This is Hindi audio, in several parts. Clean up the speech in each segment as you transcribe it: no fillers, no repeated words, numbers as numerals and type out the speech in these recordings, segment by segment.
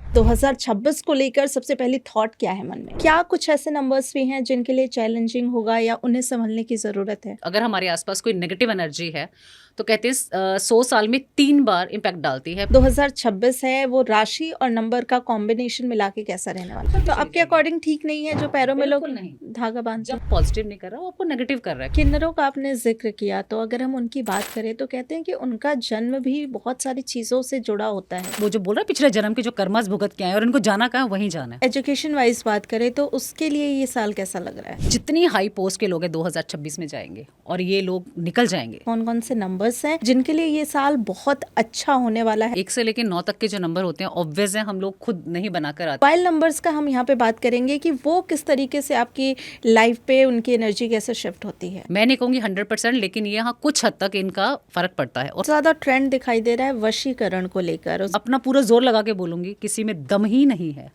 2026 को लेकर सबसे पहली थॉट क्या है मन में? क्या कुछ ऐसे नंबर्स भी हैं जिनके लिए चैलेंजिंग होगा या उन्हें संभलने की ज़रूरत है? अगर हमारे आसपास कोई नेगेटिव एनर्जी है तो कहते हैं 100 साल में 3 बार इम्पैक्ट डालती है। 2026 है, वो राशि और नंबर का कॉम्बिनेशन मिला के कैसा रहने वाला है? तो आपके अकॉर्डिंग ठीक नहीं है जो पैरों में लोग बिल्कुल नहीं। धागा बांधते हैं? जब पॉजिटिव नहीं कर रहा वो आपको नेगेटिव कर रहा है। किन्नरों का आपने जिक्र किया, तो अगर हम उनकी बात करें तो कहते हैं कि उनका जन्म भी बहुत सारी चीज़ों से जुड़ा होता है। वो जो बोल रहा है पिछले जन्म के जो कर्मस भुगत के आए और उनको जाना कहाँ वहीं जाना है। एजुकेशन वाइज बात करें तो उसके लिए ये साल कैसा लग रहा है? जितनी हाई पोस्ट के लोग हैं 2026 में जाएंगे और ये लोग निकल जाएंगे। कौन कौन से नंबर्स हैं जिनके लिए ये साल बहुत अच्छा होने वाला है? 1 से लेकर 9 तक के जो नंबर होते हैं ऑब्वियस है, हम लोग खुद नहीं बनाकर आते। मोबाइल नंबर्स का हम यहाँ पे बात करेंगे कि वो किस तरीके से आपकी लाइफ पे उनकी एनर्जी कैसे शिफ्ट होती है। मैं नहीं कहूँगी 100%, लेकिन ये हाँ कुछ हद तक इनका फर्क पड़ता है। और ज्यादा ट्रेंड दिखाई दे रहा है वशीकरण को लेकर। अपना पूरा जोर लगा के बोलूंगी, किसी में दम ही नहीं है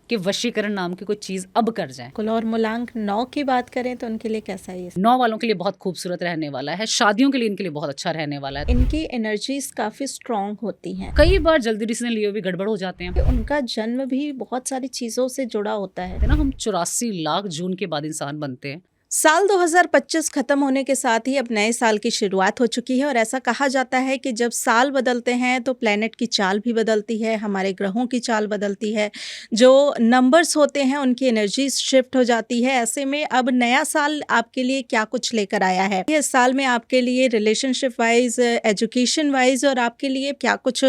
कि वशीकरण नाम की कोई चीज अब कर जाए। और मूलांक 9 की बात करें तो उनके लिए कैसा है ये? 9 वालों के लिए बहुत खूबसूरत रहने वाला है, शादियों के लिए इनके लिए बहुत अच्छा रहने वाला है। इनकी एनर्जीज काफी स्ट्रांग होती हैं। कई बार जल्दी डिसीजन लिए भी गड़बड़ हो जाते हैं। उनका जन्म भी बहुत सारी चीजों से जुड़ा होता है ना, हम 84 लाख जून के बाद इंसान बनते हैं। साल 2025 खत्म होने के साथ ही अब नए साल की शुरुआत हो चुकी है और ऐसा कहा जाता है कि जब साल बदलते हैं तो प्लेनेट की चाल भी बदलती है, हमारे ग्रहों की चाल बदलती है, जो नंबर्स होते हैं उनकी एनर्जी शिफ्ट हो जाती है। ऐसे में अब नया साल आपके लिए क्या कुछ लेकर आया है? इस साल में आपके लिए रिलेशनशिप वाइज, एजुकेशन वाइज और आपके लिए क्या कुछ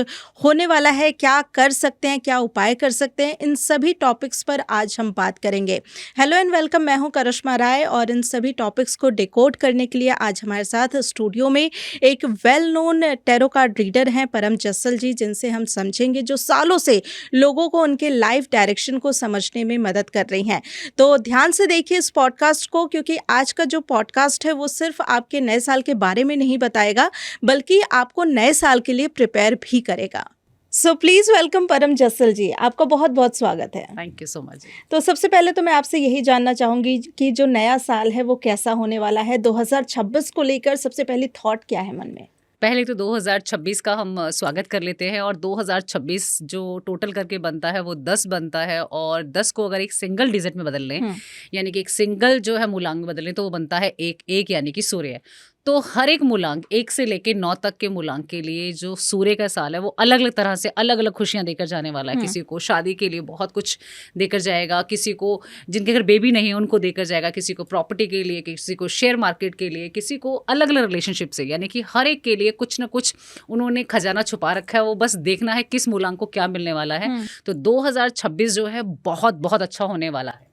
होने वाला है, क्या कर सकते हैं, क्या उपाय कर सकते हैं, इन सभी टॉपिक्स पर आज हम बात करेंगे। हेलो एंड वेलकम, मैं हूं करिश्मा राय और इन सभी टॉपिक्स को डिकोड करने के लिए आज हमारे साथ स्टूडियो में एक well known tarot card reader हैं परम जस्सल जी, जिनसे हम समझेंगे, जो सालों से लोगों को उनके लाइफ डायरेक्शन को समझने में मदद कर रही हैं। तो ध्यान से देखिए इस पॉडकास्ट को, क्योंकि आज का जो पॉडकास्ट है वो सिर्फ आपके नए साल के बारे में नहीं बताएगा, बल्कि आपको नए साल के लिए प्रिपेयर भी करेगा। सो प्लीज वेलकम परम जस्सल जी, आपका बहुत बहुत स्वागत है। Thank you so much. तो सबसे पहले तो मैं आपसे यही जानना चाहूंगी कि जो नया साल है वो कैसा होने वाला है? 2026 को लेकर सबसे पहली थॉट क्या है मन में? पहले तो 2026 का हम स्वागत कर लेते हैं, और 2026 जो टोटल करके बनता है वो 10 बनता है, और 10 को अगर एक सिंगल डिजिट में बदल लें, यानी कि एक सिंगल जो है मूलांक में बदल लें, तो वो बनता है एक यानी कि सूर्य। तो हर एक मूलांक 1 से लेकर 9 तक के मूलांक के लिए जो सूर्य का साल है वो अलग अलग तरह से अलग अलग खुशियां देकर जाने वाला है। किसी को शादी के लिए बहुत कुछ देकर जाएगा, किसी को जिनके घर बेबी नहीं है उनको देकर जाएगा, किसी को प्रॉपर्टी के लिए, किसी को शेयर मार्केट के लिए, किसी को अलग अलग रिलेशनशिप से, यानी कि हर एक के लिए कुछ ना कुछ उन्होंने खजाना छुपा रखा है। वो बस देखना है किस मूलांक को क्या मिलने वाला है। तो 2026 जो है बहुत बहुत अच्छा होने वाला है।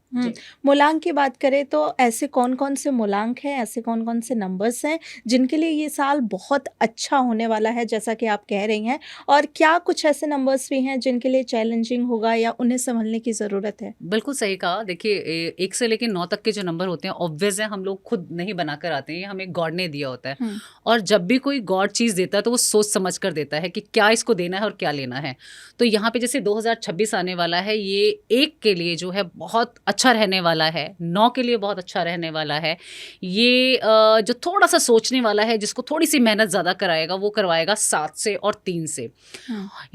मूलांक की बात करें तो ऐसे कौन कौन से मूलांक हैं, ऐसे कौन कौन से नंबर्स हैं जिनके लिए ये साल बहुत अच्छा होने वाला है, जैसा कि आप कह रही हैं, और क्या कुछ ऐसे नंबर्स भी हैं जिनके लिए चैलेंजिंग होगा या उन्हें संभलने की ज़रूरत है? बिल्कुल सही कहा। देखिए 1 से लेकर 9 तक के जो नंबर होते हैं ऑब्वियस है, हम लोग खुद नहीं बनाकर आते हैं, ये हमें गॉड ने दिया होता है। और जब भी कोई गॉड चीज़ देता है तो वो सोच समझ कर देता है कि क्या इसको देना है और क्या लेना है। तो यहाँ पे जैसे 2026 आने वाला है, ये 1 के लिए जो है बहुत अच्छा रहने वाला है, 9 के लिए बहुत अच्छा रहने वाला है। ये जो थोड़ा सा सोचने वाला है, जिसको थोड़ी सी मेहनत ज़्यादा कराएगा, वो करवाएगा 7 से और 3 से।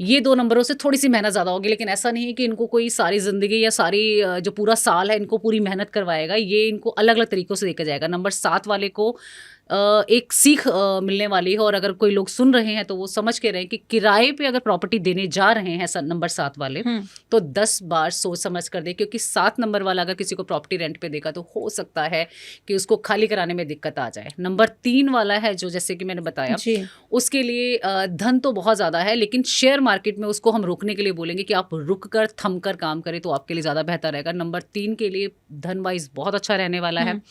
ये 2 नंबरों से थोड़ी सी मेहनत ज़्यादा होगी, लेकिन ऐसा नहीं है कि इनको कोई सारी ज़िंदगी या सारी जो पूरा साल है इनको पूरी मेहनत करवाएगा। ये इनको अलग अलग तरीक़ों से देकर जाएगा। नंबर 7 वाले को एक सीख मिलने वाली है, और अगर कोई लोग सुन रहे हैं तो वो समझ के रहें कि किराए पे अगर प्रॉपर्टी देने जा रहे हैं नंबर 7 वाले, तो 10 बार सोच समझ कर दे, क्योंकि 7 नंबर वाला अगर किसी को प्रॉपर्टी रेंट पे देगा तो हो सकता है कि उसको खाली कराने में दिक्कत आ जाए। नंबर 3 वाला है जो, जैसे कि मैंने बताया, उसके लिए धन तो बहुत ज़्यादा है, लेकिन शेयर मार्केट में उसको हम रोकने के लिए बोलेंगे कि आप रुक कर थम कर काम करें तो आपके लिए ज़्यादा बेहतर रहेगा। नंबर 3 के लिए धन वाइज बहुत अच्छा रहने वाला है।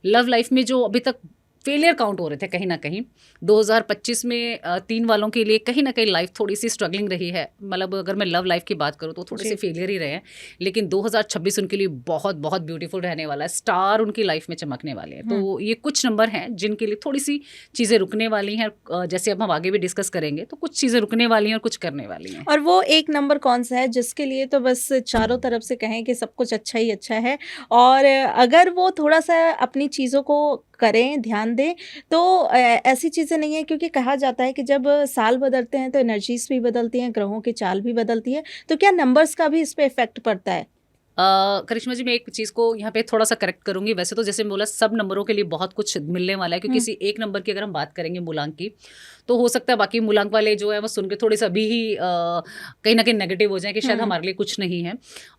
लव लाइफ में जो अभी तक फेलियर काउंट हो रहे थे कहीं ना कहीं, 2025 में 3 वालों के लिए कहीं ना कहीं लाइफ थोड़ी सी स्ट्रगलिंग रही है। मतलब अगर मैं लव लाइफ की बात करूँ तो थोड़े से फेलियर ही रहे हैं, लेकिन 2026 उनके लिए बहुत बहुत ब्यूटीफुल रहने वाला है। स्टार उनकी लाइफ में चमकने वाले हैं। तो ये कुछ नंबर हैं जिनके लिए थोड़ी सी चीज़ें रुकने वाली हैं, जैसे अब हम आगे भी डिस्कस करेंगे, तो कुछ चीज़ें रुकने वाली हैं और कुछ करने वाली हैं। और वो एक नंबर कौन सा है जिसके लिए तो बस चारों तरफ से कहें कि सब कुछ अच्छा ही अच्छा है, और अगर वो थोड़ा सा अपनी चीज़ों को करें, ध्यान दें, तो ऐसी चीज़ें नहीं है, क्योंकि कहा जाता है कि जब साल बदलते हैं तो एनर्जीज़ भी बदलती हैं, ग्रहों की चाल भी बदलती है, तो क्या नंबर्स का भी इस पे इफ़ेक्ट पड़ता है? करिश्मा जी, मैं एक चीज़ को यहाँ पे थोड़ा-सा करेक्ट करूँगी। वैसे तो जैसे बोला, सब नंबरों के लिए बहुत कुछ मिलने वाला है, क्योंकि हुँ, किसी एक नंबर की अगर हम बात करेंगे मूलांक की, तो हो सकता है बाकी मूलांक वाले जो है वो सुन के थोड़े-से अभी ही कहीं न कहीं नेगेटिव हो जाएँ कि शायद हुँ, हमारे लिए कुछ नहीं है।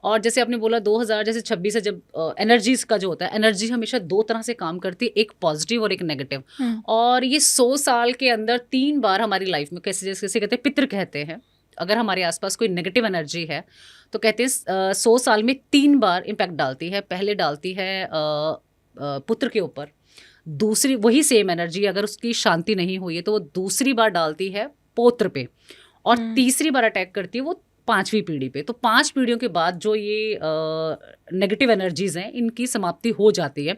और जैसे आपने बोला 2000 जैसे 26 है, जब एनर्जीज़ का जो होता है, एनर्जी हमेशा 2 तरह से काम करती है, एक पॉज़िटिव और एक नेगेटिव। हुँ, और ये 100 साल के अंदर 3 बार हमारी लाइफ़ में, कैसे जैसे कहते हैं पितृ कहते हैं, अगर हमारे आस-पास कोई नेगेटिव एनर्जी है, तो कहते हैं 100 साल में 3 बार इम्पैक्ट डालती है। पहले डालती है पुत्र के ऊपर, दूसरी वही सेम एनर्जी अगर उसकी शांति नहीं हुई है, तो वो दूसरी बार डालती है पौत्र पे, और हुँ, तीसरी बार अटैक करती है वो 5वीं पीढ़ी पे। तो 5 पीढ़ियों के बाद जो ये नेगेटिव एनर्जीज़ हैं, इनकी समाप्ति हो जाती है।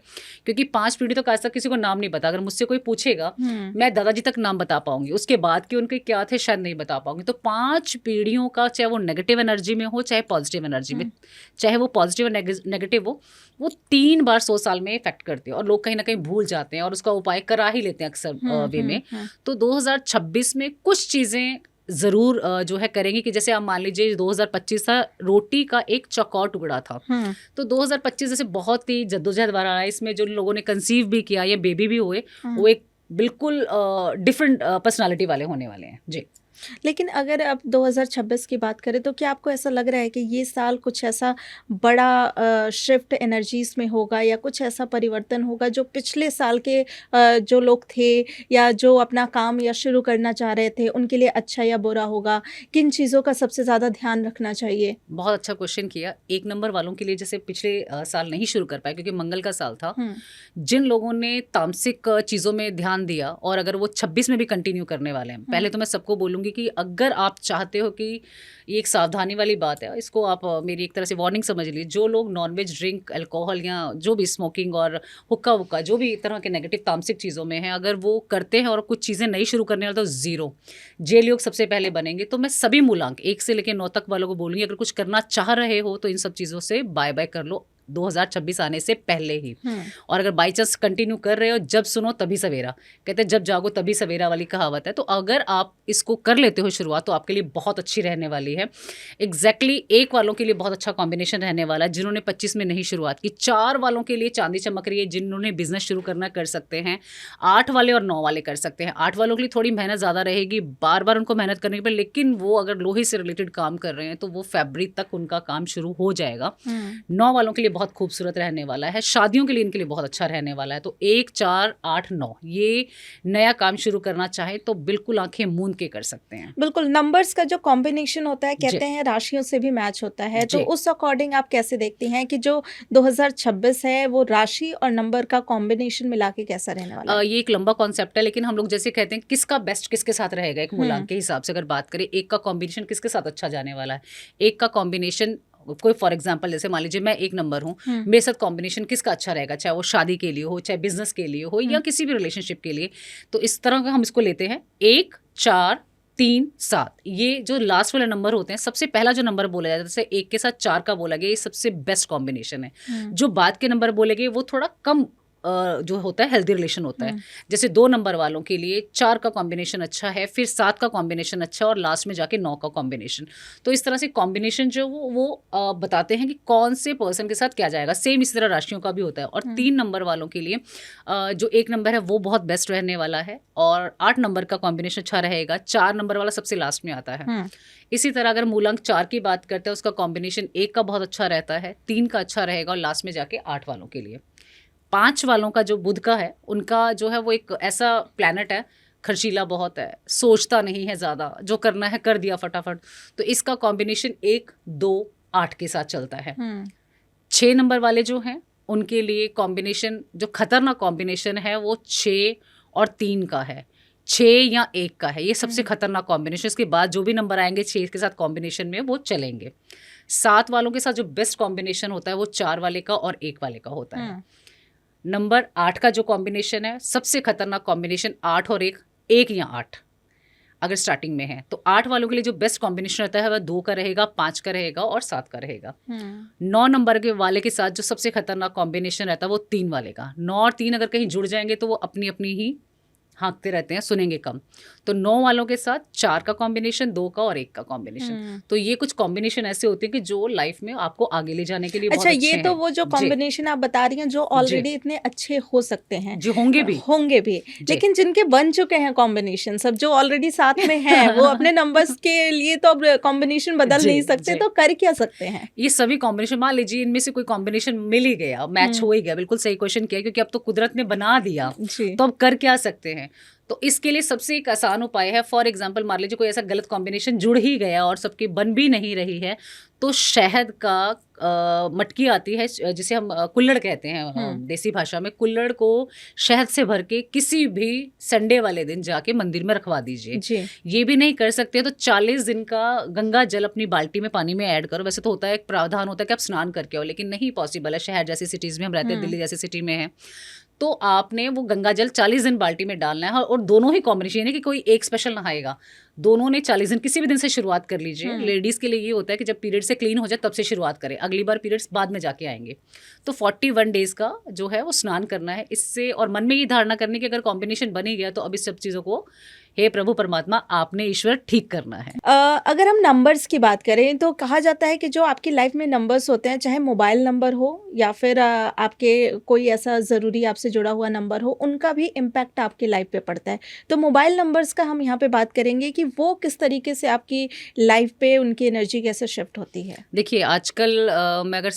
क्योंकि 5 पीढ़ी तो ऐसा किसी को नाम नहीं पता। अगर मुझसे कोई पूछेगा, हुँ, मैं दादाजी तक नाम बता पाऊँगी, उसके बाद के उनके क्या थे शायद नहीं बता पाऊँगी। तो 5 पीढ़ियों का, चाहे वो नेगेटिव एनर्जी में हो, चाहे पॉज़िटिव एनर्जी में, हुँ, चाहे वो पॉज़िटिव और नेगेटिव हो, वो 3 बार 100 साल में इफ़ेक्ट करती है, और लोग कहीं न कहीं भूल जाते हैं और उसका उपाय करा ही लेते हैं अक्सर हुँ, वे हुँ, में। हुँ, तो 2026 में कुछ चीज़ें ज़रूर जो है करेंगे, कि जैसे आप मान लीजिए 2025 था, रोटी का एक चौकोर टुकड़ा था। हुँ, तो 2025 जैसे बहुत ही जद्दोजहद भरा है, इसमें जो लोगों ने कंसीव भी किया या बेबी भी हुए, हुँ। वो एक बिल्कुल डिफरेंट पर्सनैलिटी वाले होने वाले हैं। जी। लेकिन अगर आप 2026 की बात करें, तो क्या आपको ऐसा लग रहा है कि ये साल कुछ ऐसा बड़ा शिफ्ट एनर्जीज़ में होगा, या कुछ ऐसा परिवर्तन होगा जो पिछले साल के जो लोग थे या जो अपना काम या शुरू करना चाह रहे थे, उनके लिए अच्छा या बुरा होगा? किन चीज़ों का सबसे ज़्यादा ध्यान रखना चाहिए? बहुत अच्छा क्वेश्चन किया। 1 नंबर वालों के लिए जैसे पिछले साल नहीं शुरू कर पाए क्योंकि मंगल का साल था। हुँ, जिन लोगों ने तामसिक चीज़ों में ध्यान दिया, और अगर वो 26 में भी कंटिन्यू करने वाले हैं। हुँ, पहले तो मैं सबको बोलूँगी कि अगर आप चाहते हो कि ये एक सावधानी वाली बात है, इसको आप मेरी एक तरह से वार्निंग समझ लीजिए। जो लोग नॉन-वेज, ड्रिंक, अल्कोहल या जो भी स्मोकिंग और हुक्का-वुक्का, जो भी तरह के नेगेटिव तामसिक चीज़ों में हैं, अगर वो करते हैं और कुछ चीज़ें नई शुरू करने वाले, तो ज़ीरो। जेल योग सबसे पहले बनेंगे। तो मैं सभी मूलांक 1 से लेके 9 तक वालों को बोलूँगी, अगर कुछ करना चाह रहे हो तो इन सब चीज़ों से बाय-बाय कर लो 2026 आने से पहले ही। हुँ, और अगर बाय चांस कंटिन्यू कर रहे हो, जब सुनो तभी सवेरा। कहते हैं जब जागो तभी सवेरा वाली कहावत है। तो अगर आप इसको कर लेते हो शुरुआत, तो आपके लिए बहुत अच्छी रहने वाली है। एग्ज़ैक्टली 1 वालों के लिए बहुत अच्छा कॉम्बिनेशन रहने वाला है, जिन्होंने 25 में नहीं शुरुआत की। 4 वालों के लिए चाँदी चमक रही है, जिन्होंने बिज़नेस शुरू करना कर सकते हैं। 8 वाले और 9 वाले कर सकते हैं। 8 वालों के लिए थोड़ी मेहनत ज़्यादा रहेगी, बार-बार उनको मेहनत करनी पड़े, लेकिन वो अगर लोहे से रिलेटेड काम कर रहे हैं, तो वो फ़रवरी तक उनका काम शुरू हो जाएगा। हुँ। 9 वालों के लिए बहुत खूबसूरत रहने वाला है, शादियों के लिए इनके लिए बहुत अच्छा रहने वाला है। तो 1, 4, 8, 9 ये नया काम शुरू करना चाहें तो बिल्कुल आँखें मूंद के कर सकते हैं। बिल्कुल, नंबर्स का जो कॉम्बिनेशन होता है, जी, कहते हैं राशियों से भी मैच होता है, तो जी। उस अकॉर्डिंग आप कैसे देखती हैं कि जो 2026 है वो राशि और नंबर का कॉम्बिनेशन मिला के कैसा रहने वाला है? ये एक लंबा कॉन्सेप्ट है, लेकिन हम लोग जैसे कहते हैं किसका बेस्ट किसके साथ रहेगा, एक हुँ, मूलांक के हिसाब से अगर बात करें, एक का कॉम्बिनेशन किसके साथ अच्छा जाने वाला है। एक का कॉम्बिनेशन, कोई फॉर एग्जांपल जैसे मान लीजिए मैं एक नंबर हूँ, हुँ, मेरे साथ कॉम्बिनेशन किसका अच्छा रहेगा, चाहे वो शादी के लिए हो, चाहे बिजनेस के लिए हो, या हुँ, किसी भी रिलेशनशिप के लिए। तो इस तरह का हम इसको लेते हैं 1, 4, 3, 7। ये जो लास्ट वाले नंबर होते हैं, सबसे पहला जो नंबर बोला जाता है, जैसे 1 के साथ 4 का बोला गया, ये सबसे बेस्ट कॉम्बिनेशन है। हुँ, जो बाद के नंबर बोले गए, वो थोड़ा कम जो होता है हेल्दी रिलेशन होता है। हुँ, जैसे 2 नंबर वालों के लिए 4 का कॉम्बिनेशन अच्छा है, फिर 7 का कॉम्बिनेशन अच्छा है, और लास्ट में जाके 9 का कॉम्बिनेशन। तो इस तरह से कॉम्बिनेशन जो वो बताते हैं कि कौन से पर्सन के साथ क्या जाएगा। सेम इसी तरह राशियों का भी होता है। और हुँ, 3 नंबर वालों के लिए जो 1 नंबर है वो बहुत बेस्ट रहने वाला है, और 8 नंबर का कॉम्बिनेशन अच्छा रहेगा। 4 नंबर वाला सबसे लास्ट में आता है। हुँ, इसी तरह अगर मूलांक 4 की बात करते हैं, उसका कॉम्बिनेशन 1 का बहुत अच्छा रहता है, 3 का अच्छा रहेगा, और लास्ट में जाके 8 वालों के लिए। 5 वालों का जो बुध का है, उनका जो है वो एक ऐसा प्लैनेट है, खर्चीला बहुत है, सोचता नहीं है ज़्यादा, जो करना है कर दिया फटाफट। तो इसका कॉम्बिनेशन 1, 2, 8 के साथ चलता है। हुँ, 6 नंबर वाले जो हैं, उनके लिए कॉम्बिनेशन जो खतरनाक कॉम्बिनेशन है, वो 6 और 3 का है। 6 या 1 का है, ये सबसे हुँ, खतरनाक कॉम्बिनेशन। इसके बाद जो भी नंबर आएँगे 6 के साथ कॉम्बिनेशन में, वो चलेंगे। 7 वालों के साथ जो बेस्ट कॉम्बिनेशन होता है, वो 4 वाले का और 1 वाले का होता है। हुँ, नंबर 8 का जो कॉम्बिनेशन है, सबसे खतरनाक कॉम्बिनेशन 8 और 1, 1 या 8। अगर स्टार्टिंग में है तो 8 वालों के लिए जो बेस्ट कॉम्बिनेशन रहता है वह 2 का रहेगा, 5 का रहेगा और 7 का रहेगा। 9 नंबर के वाले के साथ जो सबसे खतरनाक कॉम्बिनेशन रहता है वो 3 वाले का। 9 और 3 अगर कहीं जुड़ जाएंगे तो वो अपनी अपनी ही हाँकते रहते हैं, सुनेंगे कम। तो 9 वालों के साथ 4 का कॉम्बिनेशन, 2 का और 1 का कॉम्बिनेशन। तो ये कुछ कॉम्बिनेशन ऐसे होते हैं कि जो लाइफ में आपको आगे ले जाने के लिए बहुत अच्छा, अच्छे ये तो हैं। वो जो जी, कॉम्बिनेशन आप बता रही हैं जो ऑलरेडी इतने अच्छे हो सकते हैं, जी होंगे भी। होंगे भी, लेकिन जिनके बन चुके हैं कॉम्बिनेशन सब जो ऑलरेडी साथ में हैं वो अपने नंबर्स के लिए तो अब कॉम्बिनेशन बदल जी, नहीं सकते, जी। तो कर क्या सकते हैं? ये सभी कॉम्बिनेशन, मान लीजिए इनमें से कोई कॉम्बिनेशन मिल ही गया, मैच हो ही गया, बिल्कुल सही क्वेश्चन किया, क्योंकि अब तो कुदरत ने बना दिया, जी। तो अब कर क्या सकते हैं? तो इसके लिए सबसे एक आसान उपाय है, फॉर एग्जाम्पल मान लीजिए कोई ऐसा गलत कॉम्बिनेशन जुड़ ही गया और सबकी बन भी नहीं रही है, तो शहद का मटकी आती है जिसे हम कुल्हड़ कहते हैं देसी भाषा में। कुल्हड़ को शहद से भर के किसी भी संडे वाले दिन जाके मंदिर में रखवा दीजिए। जी। ये भी नहीं कर सकते तो 40 दिन का गंगा जल अपनी बाल्टी में पानी में ऐड करो। वैसे तो होता है, एक प्रावधान होता है कि आप स्नान करके आओ, लेकिन नहीं पॉसिबल है, शहर जैसी सिटीज़ में हम रहते हैं, दिल्ली जैसी सिटी में है, तो आपने वो गंगा जल 40 दिन बाल्टी में डालना है। और दोनों ही कॉम्बिनेशन, यानी कि कोई एक स्पेशल नहाएगा, दोनों ने 40 दिन, किसी भी दिन से शुरुआत कर लीजिए। लेडीज़ के लिए ये होता है कि जब पीरियड से क्लीन हो जाए तब से शुरुआत करें, अगली बार पीरियड्स बाद में जाके आएंगे। तो 41 डेज़ का जो है वो स्नान करना है इससे, और मन में ये धारणा करनी कि अगर कॉम्बिनेशन बन ही गया तो अब इस सब चीज़ों को हे प्रभु परमात्मा आपने ईश्वर ठीक करना है। अगर हम नंबर्स की बात करें तो कहा जाता है कि जो आपकी लाइफ में नंबर्स होते हैं, चाहे मोबाइल नंबर हो या फिर आपके कोई ऐसा ज़रूरी आपसे जुड़ा हुआ नंबर हो, उनका भी इम्पैक्ट आपकी लाइफ पे पड़ता है। तो मोबाइल नंबर्स का हम यहाँ पे बात करेंगे कि वो किस तरीके से आपकी लाइफ पे उनकी एनर्जी कैसे शिफ्ट होती है। देखिए आजकल मैं अगर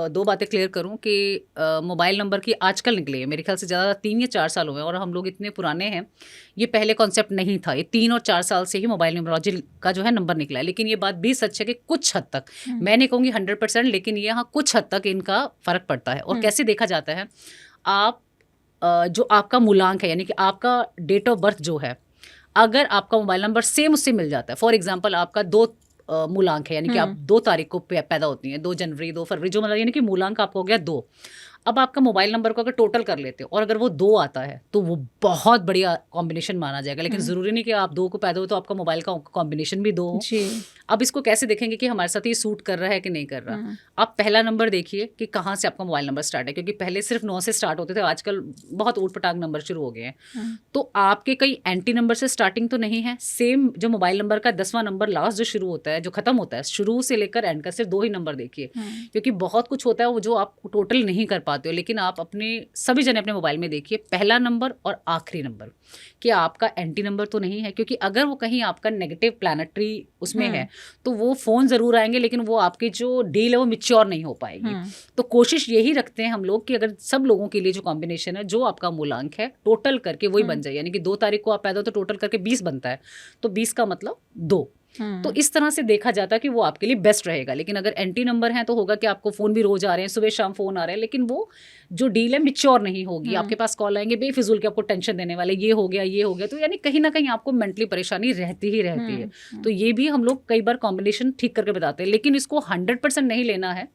दो बातें क्लियर करूं कि मोबाइल नंबर की आजकल निकली है, मेरे ख्याल से ज़्यादा 3 या 4 साल हुए हैं, और हम लोग इतने पुराने हैं, ये पहले कॉन्सेप्ट नहीं था। ये 3 और 4 साल से ही मोबाइल न्यूमरोलॉजी का जो है नंबर निकला है। लेकिन ये बात भी सच है कि कुछ हद तक, मैं नहीं कहूँगी 100%, लेकिन यहाँ कुछ हद तक इनका फ़र्क पड़ता है। और कैसे देखा जाता है, आप जो आपका मूलांक है, यानी कि आपका डेट ऑफ बर्थ जो है, अगर आपका मोबाइल नंबर सेम उससे मिल जाता है, फॉर एग्जांपल आपका 2 मूलांक है, यानी कि आप 2 तारीख को पैदा होती हैं, 2 जनवरी 2 फरवरी, जो मतलब यानी कि मूलांक आपका हो गया 2। अब आपका मोबाइल नंबर को अगर टोटल कर लेते हो और अगर वो 2 आता है तो वो बहुत बढ़िया कॉम्बिनेशन माना जाएगा। लेकिन ज़रूरी नहीं कि आप 2 को पैदा हो तो आपका मोबाइल का कॉम्बिनेशन भी 2 हो। जी। अब इसको कैसे देखेंगे कि हमारे साथ ये सूट कर रहा है कि नहीं कर रहा। आप पहला नंबर देखिए कि कहाँ से आपका मोबाइल नंबर स्टार्ट है, क्योंकि पहले सिर्फ 9 से स्टार्ट होते थे, आजकल बहुत ऊट पटांग नंबर शुरू हो गए हैं। तो आपके कई एंटी नंबर से स्टार्टिंग तो नहीं है। सेम जो मोबाइल नंबर का 10वां नंबर लास्ट जो शुरू होता है, जो खत्म होता है, शुरू से लेकर एंड का सिर्फ 2 ही नंबर देखिए, क्योंकि बहुत कुछ होता है वो जो आप टोटल नहीं कर पाते हो। लेकिन आप अपने सभी जने अपने मोबाइल में देखिए पहला नंबर और आखिरी नंबर कि आपका एंटी नंबर तो नहीं है, क्योंकि अगर वो कहीं आपका नेगेटिव प्लैनेटरी उसमें है तो वो फ़ोन ज़रूर आएंगे, लेकिन वो आपकी जो डील है वो मैच्योर नहीं हो पाएगी। तो कोशिश यही रखते हैं हम लोग कि अगर सब लोगों के लिए जो कॉम्बिनेशन है, जो आपका मूलांक है, टोटल करके वही बन जाए। यानी कि 2 तारीख को आप पैदा हो तो टोटल करके 20 बनता है, तो 20 का मतलब 2। तो इस तरह से देखा जाता है कि वो आपके लिए बेस्ट रहेगा। लेकिन अगर एंटी नंबर है तो होगा कि आपको फ़ोन भी रोज़ आ रहे हैं, सुबह शाम फ़ोन आ रहे हैं, लेकिन वो जो डील है मैच्योर नहीं होगी। आपके पास कॉल आएंगे बेफिजूल के, आपको टेंशन देने वाले, ये हो गया ये हो गया, तो यानी कहीं ना कहीं आपको मेंटली परेशानी रहती ही रहती है। तो ये भी हम लोग कई बार कॉम्बिनेशन ठीक करके बताते हैं, लेकिन इसको 100% नहीं लेना है,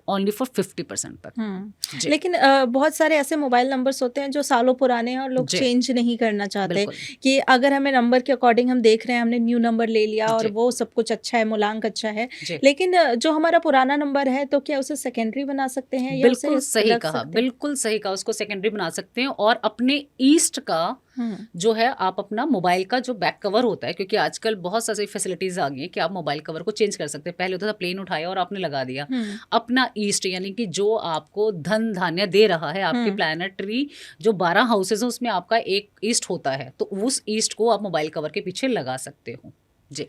ओनली फॉर 50% तक। लेकिन बहुत सारे ऐसे मोबाइल नंबर्स होते हैं जो सालों पुराने हैं और लोग चेंज नहीं करना चाहते, कि अगर हमें नंबर के अकॉर्डिंग हम देख रहे हैं, हमने न्यू नंबर ले लिया और वो सब कुछ अच्छा है, मूलांक अच्छा है, लेकिन जो हमारा पुराना नंबर है तो क्या उसे सेकेंडरी बना सकते हैं? या बिल्कुल सही कहा, बिल्कुल सही कहा, उसको सेकेंडरी बना सकते हैं। और अपने ईस्ट का जो है, आप अपना मोबाइल का जो बैक कवर होता है, क्योंकि आजकल बहुत सारी फैसिलिटीज आ गई हैं कि आप मोबाइल कवर को चेंज कर सकते हैं। पहले होता था प्लेन उठाया और आपने लगा दिया। अपना ईस्ट, यानी कि जो आपको धन धान्य दे रहा है, आपके प्लैनेटरी जो 12 हाउसेज हैं उसमें आपका एक ईस्ट होता है, तो उस ईस्ट को आप मोबाइल कवर के पीछे लगा सकते हो। जी।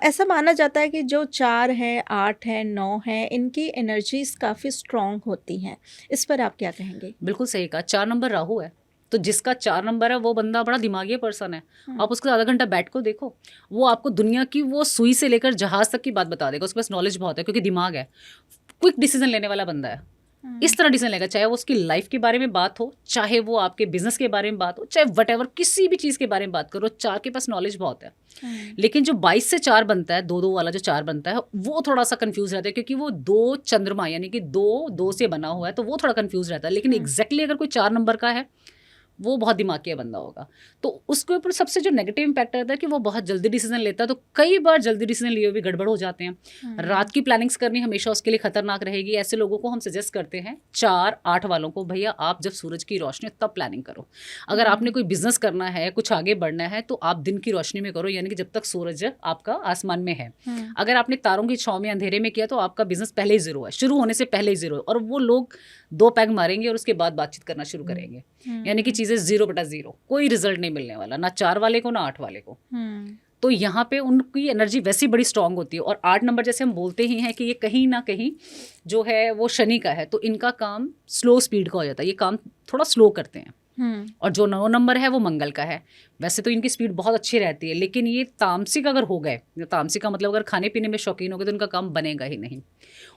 ऐसा माना जाता है कि जो 4 है, 8 है, 9 है, इनकी एनर्जीज काफ़ी स्ट्रॉन्ग होती हैं। इस पर आप क्या कहेंगे? बिल्कुल सही कहा। 4 नंबर राहु है, तो जिसका 4 नंबर है वो बंदा बड़ा दिमागी पर्सन है। आप उसको आधा घंटा बैठ को देखो, वो आपको दुनिया की वो सुई से लेकर जहाज तक की बात बता देगा। उसके पास नॉलेज बहुत है, क्योंकि दिमाग है, क्विक डिसीजन लेने वाला बंदा है। इस तरह डिसीजन लेगा, चाहे वो उसकी लाइफ के बारे में बात हो, चाहे वो आपके बिजनेस के बारे में बात हो, चाहे वट किसी भी चीज़ के बारे में बात करो, 4 के पास नॉलेज बहुत है। लेकिन जो 22 से 4 बनता है, 2-2 वाला जो 4 बनता है, वो थोड़ा सा कंफ्यूज रहता है, क्योंकि वो 2 चंद्रमा, यानी कि 2 से बना हुआ है, तो वो थोड़ा कंफ्यूज रहता है। लेकिन एग्जैक्टली अगर कोई 4 नंबर का है, वो बहुत दिमागी बंदा होगा। तो उसके ऊपर सबसे जो नेगेटिव इम्पैक्ट आता है कि वो बहुत जल्दी डिसीजन लेता है, तो कई बार जल्दी डिसीजन लिए हुए भी गड़बड़ हो जाते हैं। रात की प्लानिंग्स करनी हमेशा उसके लिए खतरनाक रहेगी। ऐसे लोगों को हम सजेस्ट करते हैं 4-8 वालों को, भैया आप जब सूरज की रोशनी तब प्लानिंग करो। अगर आपने कोई बिजनेस करना है, कुछ आगे बढ़ना है, तो आप दिन की रोशनी में करो, यानी कि जब तक सूरज आपका आसमान में है। अगर आपने तारों की छांव में अंधेरे में किया तो आपका बिजनेस पहले ही जीरो है, शुरू होने से पहले ही जीरो है। और वो लोग 2 पैग मारेंगे और उसके बाद बातचीत करना शुरू करेंगे, यानी कि चीजें 0/0, कोई रिजल्ट नहीं मिलने वाला, ना 4 वाले को ना 8 वाले को। तो यहाँ पे उनकी एनर्जी वैसी बड़ी स्ट्रांग होती है। और 8 नंबर जैसे हम बोलते ही हैं कि ये कहीं ना कहीं जो है वो शनि का है, तो इनका काम स्लो स्पीड का हो जाता है, ये काम थोड़ा स्लो करते हैं। और जो 9 नंबर है वो मंगल का है। वैसे तो इनकी स्पीड बहुत अच्छी रहती है, लेकिन ये तामसिक अगर हो गए, तामसिक का मतलब अगर खाने पीने में शौकीन हो गए तो इनका काम बनेगा ही नहीं।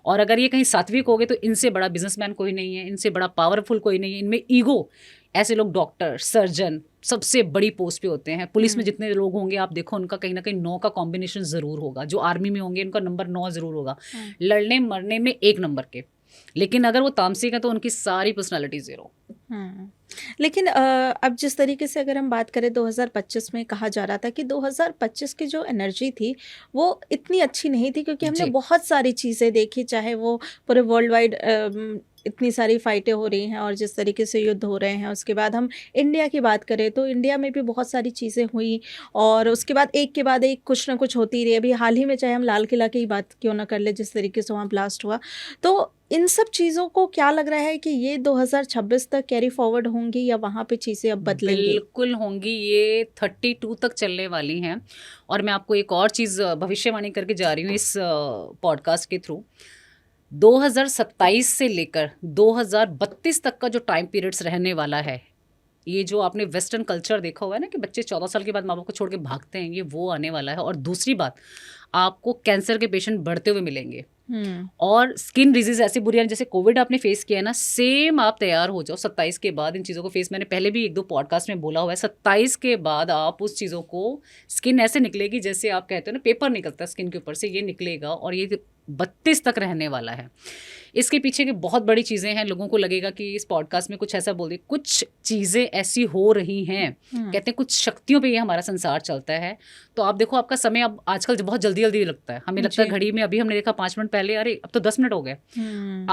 और अगर ये कहीं सात्विक हो गए तो इनसे बड़ा बिजनेसमैन कोई नहीं है, इनसे बड़ा पावरफुल कोई नहीं है। इनमें ईगो, ऐसे लोग डॉक्टर, सर्जन, सबसे बड़ी पोस्ट पे होते हैं। पुलिस में जितने लोग होंगे आप देखो, उनका कहीं ना कहीं 9 का कॉम्बिनेशन ज़रूर होगा। जो आर्मी में होंगे उनका नंबर 9 ज़रूर होगा, लड़ने मरने में 1 नंबर के। लेकिन अगर वो तामसिक है तो उनकी सारी पर्सनालिटी 0। लेकिन अब जिस तरीके से अगर हम बात करें 2025 में कहा जा रहा था कि 2025 की जो एनर्जी थी वो इतनी अच्छी नहीं थी, क्योंकि हमने बहुत सारी चीज़ें देखी, चाहे वो पूरे वर्ल्ड वाइड इतनी सारी फाइटें हो रही हैं और जिस तरीके से युद्ध हो रहे हैं। उसके बाद हम इंडिया की बात करें तो इंडिया में भी बहुत सारी चीज़ें हुई, और उसके बाद एक के बाद एक कुछ ना कुछ होती रही। अभी हाल ही में चाहे हम लाल किला की बात क्यों ना कर ले, जिस तरीके से वहाँ ब्लास्ट हुआ, तो इन सब चीज़ों को क्या लग रहा है कि ये 2026 तक कैरी फॉरवर्ड होंगी या वहाँ पे चीज़ें अब बदलेंगी? बिल्कुल होंगी, ये 32 तक चलने वाली हैं। और मैं आपको एक और चीज़ भविष्यवाणी करके जा रही हूँ इस पॉडकास्ट के थ्रू। 2027 से लेकर 2032 तक का जो टाइम पीरियड्स रहने वाला है, ये जो आपने वेस्टर्न कल्चर देखा हुआ है ना कि बच्चे 14 साल के बाद माँ बाप को छोड़ के भागते हैं, ये वो आने वाला है। और दूसरी बात, आपको कैंसर के पेशेंट बढ़ते हुए मिलेंगे। और स्किन डिजीज ऐसी बुरी है, जैसे कोविड आपने फेस किया है ना, सेम आप तैयार हो जाओ 27 के बाद इन चीज़ों को फेस। मैंने पहले भी 1-2 पॉडकास्ट में बोला हुआ है, 27 के बाद आप उस चीज़ों को, स्किन ऐसे निकलेगी जैसे आप कहते हो ना पेपर निकलता है स्किन के ऊपर से, ये निकलेगा। और ये 32 तक रहने वाला है। इसके पीछे की बहुत बड़ी चीज़ें हैं। लोगों को लगेगा कि इस पॉडकास्ट में कुछ ऐसा बोल दी, कुछ चीज़ें ऐसी हो रही हैं, कहते हैं कुछ शक्तियों पे ये हमारा संसार चलता है। तो आप देखो, आपका समय अब आजकल बहुत जल्दी जल्दी लगता है, हमें लगता है घड़ी में अभी हमने देखा 5 मिनट पहले, अरे अब तो 10 मिनट हो गए।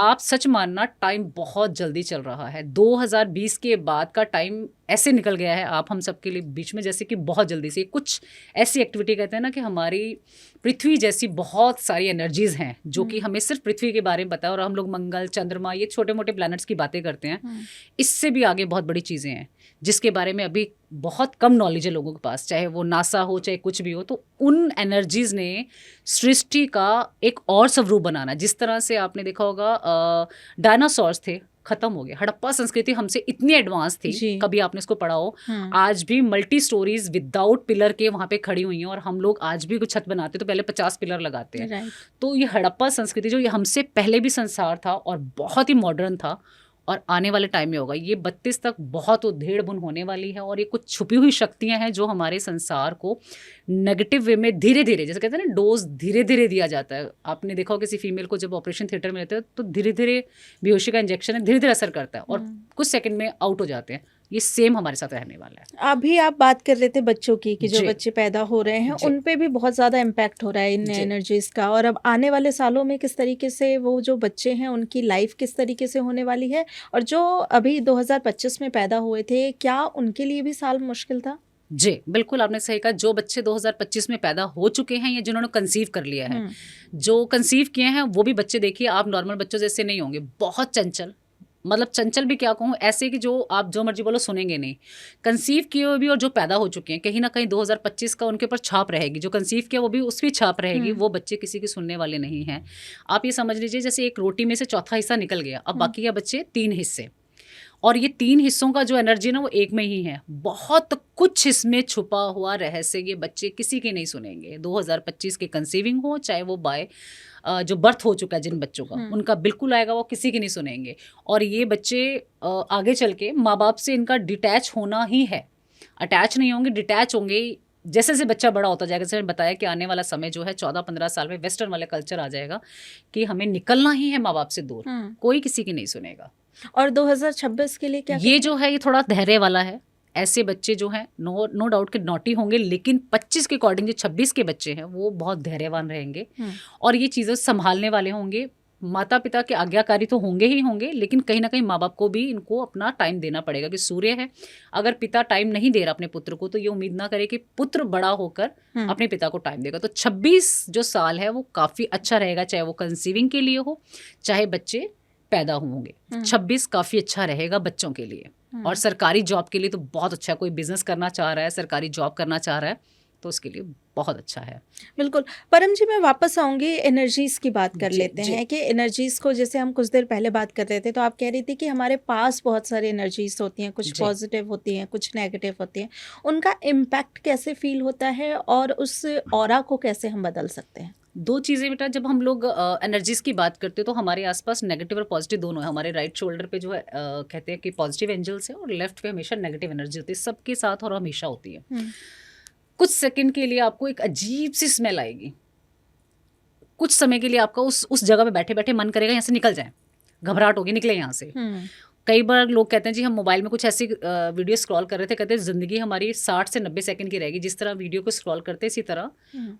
आप सच मानना, टाइम बहुत जल्दी चल रहा है। 2020 के बाद का टाइम ऐसे निकल गया है आप हम सबके लिए बीच में, जैसे कि बहुत जल्दी से कुछ ऐसी एक्टिविटी, कहते हैं ना कि हमारी पृथ्वी जैसी बहुत सारी एनर्जीज हैं जो कि हमें सिर्फ पृथ्वी के बारे में पता है, और हम लोग मंगल, चंद्रमा, ये छोटे मोटे प्लैनेट्स की बातें करते हैं। इससे भी आगे बहुत बड़ी चीज़ें हैं जिसके बारे में अभी बहुत कम नॉलेज है लोगों के पास, चाहे वो नासा हो चाहे कुछ भी हो। तो उन एनर्जीज ने सृष्टि का एक और स्वरूप बनाना, जिस तरह से आपने देखा होगा डायनासोर्स थे, खत्म हो गया। हड़प्पा संस्कृति हमसे इतनी एडवांस थी, कभी आपने इसको पढ़ा हो, आज भी मल्टी स्टोरीज विदाउट पिलर के वहाँ पे खड़ी हुई हैं। और हम लोग आज भी कुछ छत बनाते तो पहले 50 पिलर लगाते हैं। तो ये हड़प्पा संस्कृति जो ये हमसे पहले भी संसार था और बहुत ही मॉडर्न था, और आने वाले टाइम में होगा। ये 32 तक बहुत उधेड़ बुन होने वाली है। और ये कुछ छुपी हुई शक्तियां हैं जो हमारे संसार को नेगेटिव वे में धीरे धीरे, जैसे कहते हैं ना डोज धीरे धीरे दिया जाता है। आपने देखा हो किसी फीमेल को जब ऑपरेशन थिएटर में रहते हैं तो धीरे धीरे बेहोशी का इंजेक्शन है, धीरे धीरे असर करता है और कुछ सेकंड में आउट हो जाते हैं। ये सेम हमारे साथ रहने वाला है। अभी आप बात कर रहे थे बच्चों की कि जो बच्चे पैदा हो रहे हैं उन पे भी बहुत ज़्यादा इम्पैक्ट हो रहा है इन एनर्जीज़ का। और अब आने वाले सालों में किस तरीके से वो जो बच्चे हैं उनकी लाइफ किस तरीके से होने वाली है, और जो अभी 2025 में पैदा हुए थे क्या उनके लिए भी साल मुश्किल था? जी बिल्कुल, आपने सही कहा। जो बच्चे 2025 में पैदा हो चुके हैं या जिन्होंने कंसीव कर लिया है, जो कंसीव किए हैं वो भी बच्चे देखिए आप नॉर्मल बच्चों जैसे नहीं होंगे, बहुत चंचल। मतलब चंचल भी क्या कहूँ, ऐसे कि जो आप जो मर्जी बोलो सुनेंगे नहीं। कंसीव किए हुए भी और जो पैदा हो चुके हैं, कहीं ना कहीं 2025 का उनके ऊपर छाप रहेगी। जो कंसीव किया वो भी उसकी छाप रहेगी। वो बच्चे किसी की सुनने वाले नहीं हैं। आप ये समझ लीजिए जैसे एक रोटी में से चौथा हिस्सा निकल गया, अब बाकी के बच्चे 3 हिस्से, और ये 3 हिस्सों का जो एनर्जी ना वो एक में ही है। बहुत कुछ इसमें छुपा हुआ रहस्य, ये बच्चे किसी के नहीं सुनेंगे। 2025 के कंसीविंग हो चाहे वो बाय जो बर्थ हो चुका है जिन बच्चों का, उनका बिल्कुल आएगा, वो किसी की नहीं सुनेंगे। और ये बच्चे आगे चल के माँ बाप से इनका डिटैच होना ही है। अटैच नहीं होंगे, डिटैच होंगे। जैसे जैसे बच्चा बड़ा होता जाएगा, जैसे मैंने बताया कि आने वाला समय जो है 14-15 साल में वेस्टर्न वाले कल्चर आ जाएगा कि हमें निकलना ही है माँ बाप से दूर, कोई किसी की नहीं सुनेगा। और 2026 के लिए क्या ये जो है ये थोड़ा धैर्य वाला है। ऐसे बच्चे जो हैं नो डाउट के नॉटी होंगे, लेकिन 25 के अकॉर्डिंग जो 26 के बच्चे हैं वो बहुत धैर्यवान रहेंगे और ये चीज़ें संभालने वाले होंगे। माता पिता के आज्ञाकारी तो होंगे ही होंगे, लेकिन कहीं ना कहीं माँ बाप को भी इनको अपना टाइम देना पड़ेगा कि सूर्य है, अगर पिता टाइम नहीं दे रहा अपने पुत्र को तो ये उम्मीद ना करे कि पुत्र बड़ा होकर अपने पिता को टाइम देगा। तो 26 जो साल है वो काफ़ी अच्छा रहेगा, चाहे वो कंसीविंग के लिए हो चाहे बच्चे पैदा होंगे। 26 काफ़ी अच्छा रहेगा बच्चों के लिए। और सरकारी जॉब के लिए तो बहुत अच्छा है, कोई बिजनेस करना चाह रहा है, सरकारी जॉब करना चाह रहा है तो उसके लिए बहुत अच्छा है। बिल्कुल। परम जी, मैं वापस आऊँगी, एनर्जीज़ की बात कर लेते जी। हैं कि एनर्जीज़ को जैसे हम कुछ देर पहले बात कर रहे थे तो आप कह रही थी कि हमारे पास बहुत सारी एनर्जीज़ होती हैं, कुछ पॉजिटिव होती हैं, कुछ नेगेटिव होती हैं। उनका इम्पैक्ट कैसे फ़ील होता है और उस ऑरा को कैसे हम बदल सकते हैं? दो चीज़ें बेटा, जब हम लोग एनर्जीज़ की बात करते हैं तो हमारे आसपास नेगेटिव और पॉजिटिव दोनों है। हमारे राइट शोल्डर पे जो है कहते हैं कि पॉजिटिव एंजल्स है और लेफ्ट पे हमेशा नेगेटिव एनर्जी होती है, सबके साथ और हमेशा होती है। कुछ सेकंड के लिए आपको एक अजीब सी स्मेल आएगी, कुछ समय के लिए आपका उस जगह पे बैठे बैठे मन करेगा यहाँ से निकल जाए, घबराहट होगी निकले यहाँ से। कई बार लोग कहते हैं जी हम मोबाइल में कुछ ऐसी वीडियो स्क्रॉल कर रहे थे, कहते हैं ज़िंदगी हमारी 60 से 90 सेकंड की रहेगी, जिस तरह वीडियो को स्क्रॉल करते इसी तरह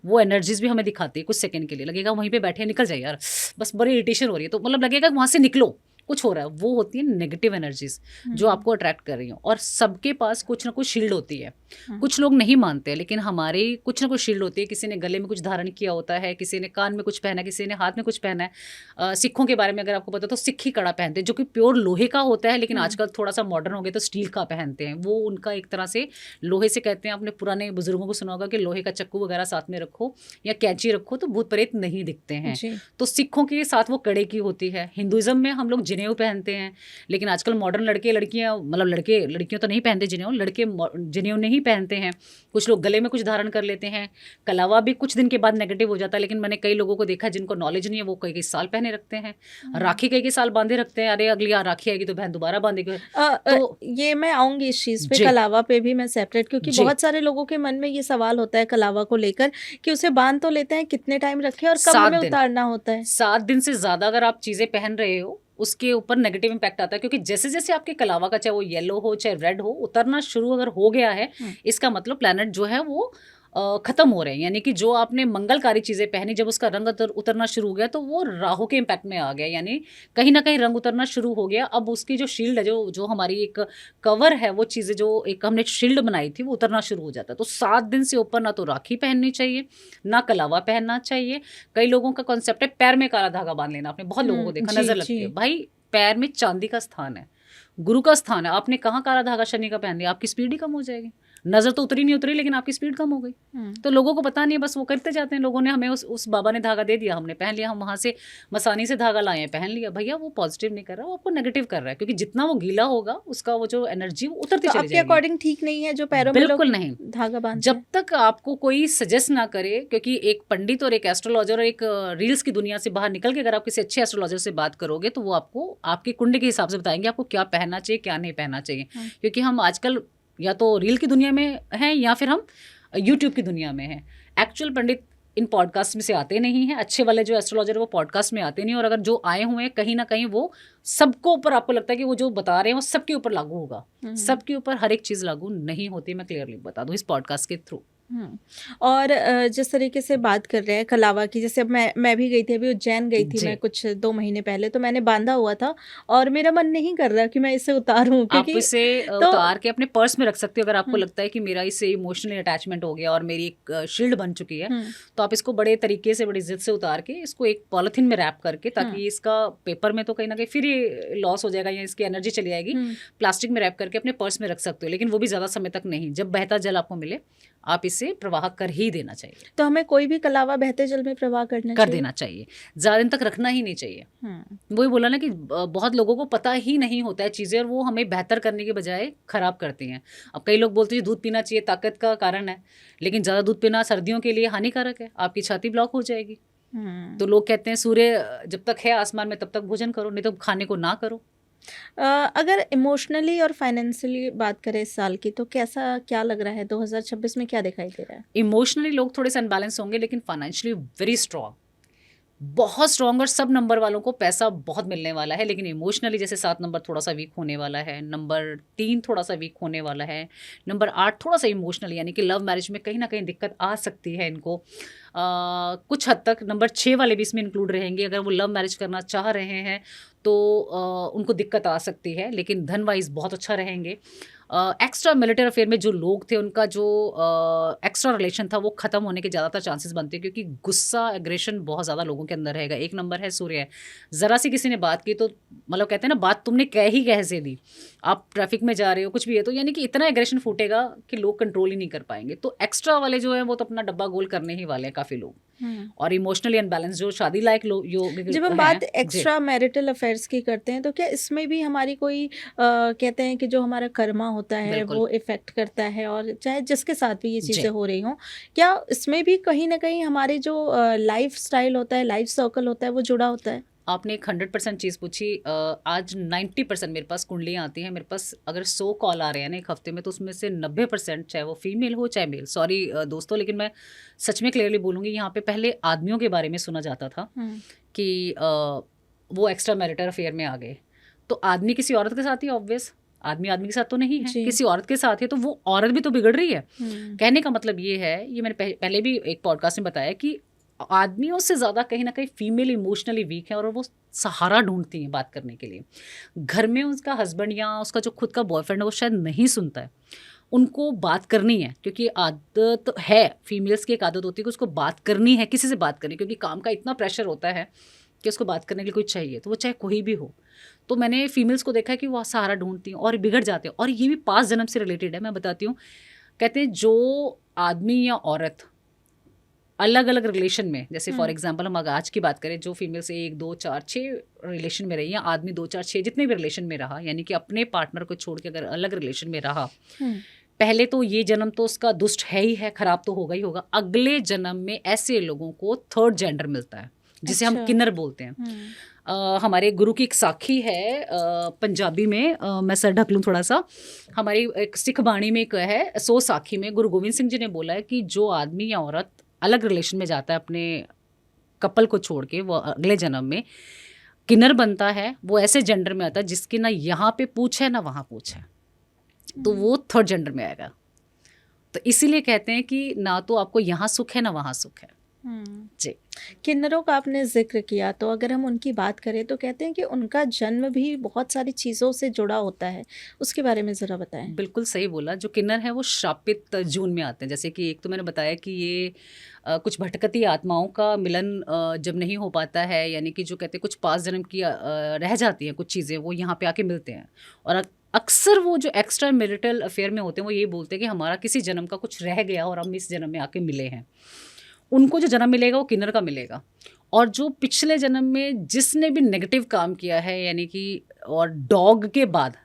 वो एनर्जीज भी हमें दिखाती है। कुछ सेकंड के लिए लगेगा वहीं पे बैठे निकल जाए यार, बस बड़ी इरिटेशन हो रही है, तो मतलब लगेगा वहाँ से निकलो, कुछ हो रहा है। वो होती है नेगेटिव एनर्जीज जो आपको अट्रैक्ट कर रही हो। और सबके पास कुछ ना कुछ शील्ड होती है। कुछ लोग नहीं मानते, लेकिन हमारी कुछ ना कुछ शील्ड होती है। किसी ने गले में कुछ धारण किया होता है, किसी ने कान में कुछ पहना है, किसी ने हाथ में कुछ पहना है। सिखों के बारे में अगर आपको पता तो सिक्खी कड़ा पहनते हैं जो कि प्योर लोहे का होता है, लेकिन आजकल थोड़ा सा मॉडर्न हो गया तो स्टील का पहनते हैं। वो उनका एक तरह से लोहे से, कहते हैं आपने पुराने बुजुर्गों को सुना होगा कि लोहे का चक्कू वगैरह साथ में रखो या कैंची रखो तो भूत प्रेत नहीं दिखते हैं। तो सिखों के साथ वो कड़े की होती है। हिंदुइज्म में हम लोग जनेऊ पहनते हैं, लेकिन आजकल मॉडर्न लड़के लड़कियां, मतलब लड़के लड़कियों तो नहीं पहनते जनेऊ, लड़के जनेऊ नहीं पहनते हैं। कुछ लोग गले में कुछ धारण कर लेते हैं। कलावा भी कुछ दिन के बाद नेगेटिव हो जाता है, लेकिन मैंने कई लोगों को देखा जिनको नॉलेज नहीं है वो कई साल पहने रखते हैं। राखी कई साल बांधे रखते हैं, अरे अगली राखी आएगी तो बहन दोबारा बांधेगी। तो ये मैं आऊंगी इस चीज़ पे, कलावा पे भी मैं सेपरेट, क्योंकि बहुत सारे लोगों के मन में ये सवाल होता है कलावा को लेकर कि उसे बांध तो लेते हैं, कितने टाइम रखे और कब हमें उतारना होता है? 7 दिन से ज़्यादा अगर आप चीज़ें पहन रहे हो उसके ऊपर नेगेटिव इम्पैक्ट आता है, क्योंकि जैसे जैसे आपके कलावा का, चाहे वो येलो हो चाहे रेड हो, उतरना शुरू अगर हो गया है, इसका मतलब प्लैनेट जो है वो खत्म हो रहे हैं। यानी कि जो आपने मंगलकारी चीज़ें पहनी, जब उसका रंग उतरना शुरू हो गया तो वो राहु के इम्पैक्ट में आ गया, यानी कहीं ना कहीं रंग उतरना शुरू हो गया। अब उसकी जो शील्ड है, जो हमारी एक कवर है, वो चीज़ें जो एक हमने शील्ड बनाई थी वो उतरना शुरू हो जाता है। तो 7 दिन से ऊपर ना तो राखी पहननी चाहिए ना कलावा पहनना चाहिए। कई लोगों का कॉन्सेप्ट है पैर में काला धागा बांध लेना, आपने बहुत लोगों को देखा, नजर लगती है। भाई पैर में चांदी का स्थान है, गुरु का स्थान है, आपने कहाँ काला धागा शनि का पहन लिया, आपकी स्पीड ही कम हो जाएगी। नजर तो उतरी नहीं उतरी, लेकिन आपकी स्पीड कम हो गई। तो लोगों को पता नहीं है, बस वो करते जाते हैं। लोगों ने हमें उस बाबा ने धागा दे दिया, हमने पहन लिया, हम वहां से मसानी से धागा लाए हैं, पहन लिया। भैया वो पॉजिटिव नहीं कर रहा, वो आपको नेगेटिव कर रहा है, क्योंकि जितना वो गीला होगा उसका वो जो एनर्जी वो उतरती चली जाएगी। आपके अकॉर्डिंग ठीक नहीं है जो पैरों में बिल्कुल नहीं धागा बांधते जब तक आपको कोई सजेस्ट ना करे। क्योंकि एक पंडित और एक एस्ट्रोलॉजर और एक रील्स की दुनिया से बाहर निकल के अगर आप किसी अच्छे एस्ट्रोलॉजर से बात करोगे तो वो आपको आपकी कुंडली के हिसाब से बताएंगे आपको क्या पहनना चाहिए क्या नहीं पहनना चाहिए। क्योंकि हम आजकल या तो रील की दुनिया में हैं या फिर हम यूट्यूब की दुनिया में हैं। एक्चुअल पंडित इन पॉडकास्ट में से आते नहीं हैं, अच्छे वाले जो एस्ट्रोलॉजर वो पॉडकास्ट में आते नहीं, और अगर जो आए हुए हैं कहीं ना कहीं वो सबको ऊपर आपको लगता है कि वो जो बता रहे हैं वो सबके ऊपर लागू होगा। सबके ऊपर हर एक चीज़ लागू नहीं होती, मैं क्लियरली बता दूं इस पॉडकास्ट के थ्रू। और जिस तरीके से बात कर रहे हैं कलावा की, जैसे मैं भी गई थी, अभी उज्जैन गई थी मैं कुछ 2 महीने पहले, तो मैंने बांधा हुआ था और मेरा मन नहीं कर रहा कि मैं इसे उतारूं, क्योंकि आप इसे उतार के अपने पर्स में रख सकते हो। अगर आपको लगता है कि मेरा इससे इमोशनली अटैचमेंट हो गया और मेरी एक शील्ड बन चुकी है, तो आप इसको बड़े तरीके से बड़ी इज्जत से उतार के इसको एक पॉलिथीन में रैप करके, ताकि इसका पेपर में तो कहीं ना कहीं फिर ये लॉस हो जाएगा या इसकी एनर्जी चली जाएगी, प्लास्टिक में रैप करके अपने पर्स में रख सकते हो। लेकिन वो भी ज़्यादा समय तक नहीं, जब बहता जल आपको मिले आप इसे प्रवाह कर ही देना चाहिए। तो हमें कोई भी कलावा बहते जल में प्रवाह कर देना चाहिए, ज़्यादा दिन तक रखना ही नहीं चाहिए। वही बोला ना कि बहुत लोगों को पता ही नहीं होता है चीज़ें, और वो हमें बेहतर करने के बजाय खराब करती हैं। अब कई लोग बोलते हैं दूध पीना चाहिए, ताकत का कारण है, लेकिन ज़्यादा दूध पीना सर्दियों के लिए हानिकारक है, आपकी छाती ब्लॉक हो जाएगी। तो लोग कहते हैं सूर्य जब तक है आसमान में तब तक भोजन करो, नहीं तो खाने को ना करो। अगर इमोशनली और फाइनेंशियली बात करें इस साल की, तो क्या लग रहा है 2026 में क्या दिखाई दे रहा है? इमोशनली लोग थोड़े से अनबैलेंस होंगे, लेकिन फाइनेंशियली वेरी स्ट्रॉन्ग, बहुत स्ट्रॉन्ग, और सब नंबर वालों को पैसा बहुत मिलने वाला है, लेकिन इमोशनली जैसे 7 नंबर थोड़ा सा वीक होने वाला है, नंबर 3 थोड़ा सा वीक होने वाला है, नंबर 8 थोड़ा सा इमोशनल यानी कि लव मैरिज में कहीं ना कहीं दिक्कत आ सकती है इनको। कुछ हद तक नंबर 6 वाले भी इसमें इंक्लूड रहेंगे। अगर वो लव मैरिज करना चाह रहे हैं तो उनको दिक्कत आ सकती है, लेकिन धन वाइज बहुत अच्छा रहेंगे। एक्स्ट्रा मिलिटरी अफेयर में जो लोग थे उनका जो एक्स्ट्रा रिलेशन था वो खत्म होने के ज़्यादातर चांसेस बनते हैं, क्योंकि गुस्सा एग्रेशन बहुत ज़्यादा लोगों के अंदर रहेगा। एक नंबर है सूर्य है, ज़रा सी किसी ने बात की तो मतलब कहते हैं ना, बात तुमने कैसे दी, आप ट्रैफिक में जा रहे हो कुछ भी है तो यानी कि इतना एग्रेशन फूटेगा कि लोग कंट्रोल ही नहीं कर पाएंगे। तो एक्स्ट्रा वाले जो है वो तो अपना डब्बा गोल करने ही वाले हैं काफ़ी लोग। और इमोशनली अनबैलेंस जो शादी लायक लोग जब हम बात एक्स्ट्रा मैरिटल अफेयर्स की करते हैं तो क्या इसमें भी हमारी कोई कहते हैं कि जो हमारा कर्मा होता है वो इफेक्ट करता है, और चाहे जिसके साथ भी ये चीज़ें हो रही हों, क्या इसमें भी कहीं ना कहीं हमारे जो लाइफ स्टाइल होता है, लाइफ सर्कल होता है, वो जुड़ा होता है? आपने एक 100% चीज़ पूछी। आज 90% मेरे पास कुंडलियाँ आती हैं। मेरे पास अगर 100 कॉल आ रहे हैं ना एक हफ्ते में, तो उसमें से 90% चाहे वो फीमेल हो चाहे मेल, सॉरी दोस्तों, लेकिन मैं सच में क्लियरली बोलूँगी, यहाँ पे पहले आदमियों के बारे में सुना जाता था कि वो एक्स्ट्रा मैरिटल अफेयर में आ गए। तो आदमी किसी औरत के साथ ही, ऑब्वियस आदमी आदमी के साथ तो नहीं है, किसी औरत के साथ है, तो वो औरत भी तो बिगड़ रही है। कहने का मतलब ये है, ये मैंने पहले भी एक पॉडकास्ट में बताया कि आदमियों से ज़्यादा कहीं ना कहीं फीमेल इमोशनली वीक है, और वो सहारा ढूंढती हैं बात करने के लिए। घर में उसका हस्बैंड या उसका जो खुद का बॉयफ्रेंड है वो शायद नहीं सुनता है, उनको बात करनी है, क्योंकि आदत है, फीमेल्स की एक आदत होती है कि उसको बात करनी है, किसी से बात करनी, क्योंकि काम का इतना प्रेशर होता है कि उसको बात करने के लिए कोई चाहिए, तो वो चाहे कोई भी हो। तो मैंने फीमेल्स को देखा है कि वो सहारा ढूंढती हैं और बिगड़ जाते हैं, और ये भी 5 जन्म से रिलेटेड है। मैं बताती हूँ, कहते हैं जो आदमी या औरत अलग अलग रिलेशन में, जैसे फॉर एग्जांपल हम अगर आज की बात करें, जो फीमेल से 1 2 4 6 रिलेशन में रही, या आदमी 2 4 6 जितने भी रिलेशन में रहा, यानी कि अपने पार्टनर को छोड़ के अगर अलग रिलेशन में रहा, पहले तो ये जन्म तो उसका दुष्ट है ही है, खराब तो होगा ही होगा। अगले जन्म में ऐसे लोगों को थर्ड जेंडर मिलता है, जिसे हम किन्नर बोलते हैं। हमारे गुरु की एक साखी है पंजाबी में, मैं सर ढक लूँ थोड़ा सा, हमारी एक सिख बाणी में एक है, 100 साखी में गुरु गोविंद सिंह जी ने बोला है कि जो आदमी या औरत अलग रिलेशन में जाता है अपने कपल को छोड़ के, वो अगले जन्म में किन्नर बनता है, वो ऐसे जेंडर में आता है जिसकी ना यहाँ पे पूछ है ना वहाँ पूछ है, तो वो थर्ड जेंडर में आएगा। तो इसीलिए कहते हैं कि ना तो आपको यहाँ सुख है ना वहाँ सुख है। जी, किन्नरों का आपने जिक्र किया, तो अगर हम उनकी बात करें तो कहते हैं कि उनका जन्म भी बहुत सारी चीज़ों से जुड़ा होता है, उसके बारे में ज़रा बताएं। बिल्कुल सही बोला। जो किन्नर है वो श्रापित जून में आते हैं। जैसे कि एक तो मैंने बताया कि ये कुछ भटकती आत्माओं का मिलन जब नहीं हो पाता है, यानी कि जो कहते हैं कुछ 5 जन्म की रह जाती हैं कुछ चीज़ें, वो यहाँ पे आके मिलते हैं। और अक्सर वो जो एक्स्ट्रा मैरिटल अफेयर में होते हैं वो ये बोलते हैं कि हमारा किसी जन्म का कुछ रह गया और हम इस जन्म में आके मिले हैं। उनको जो जन्म मिलेगा वो किन्नर का मिलेगा। और जो पिछले जन्म में जिसने भी नेगेटिव काम किया है, यानी कि, और डॉग के बाद,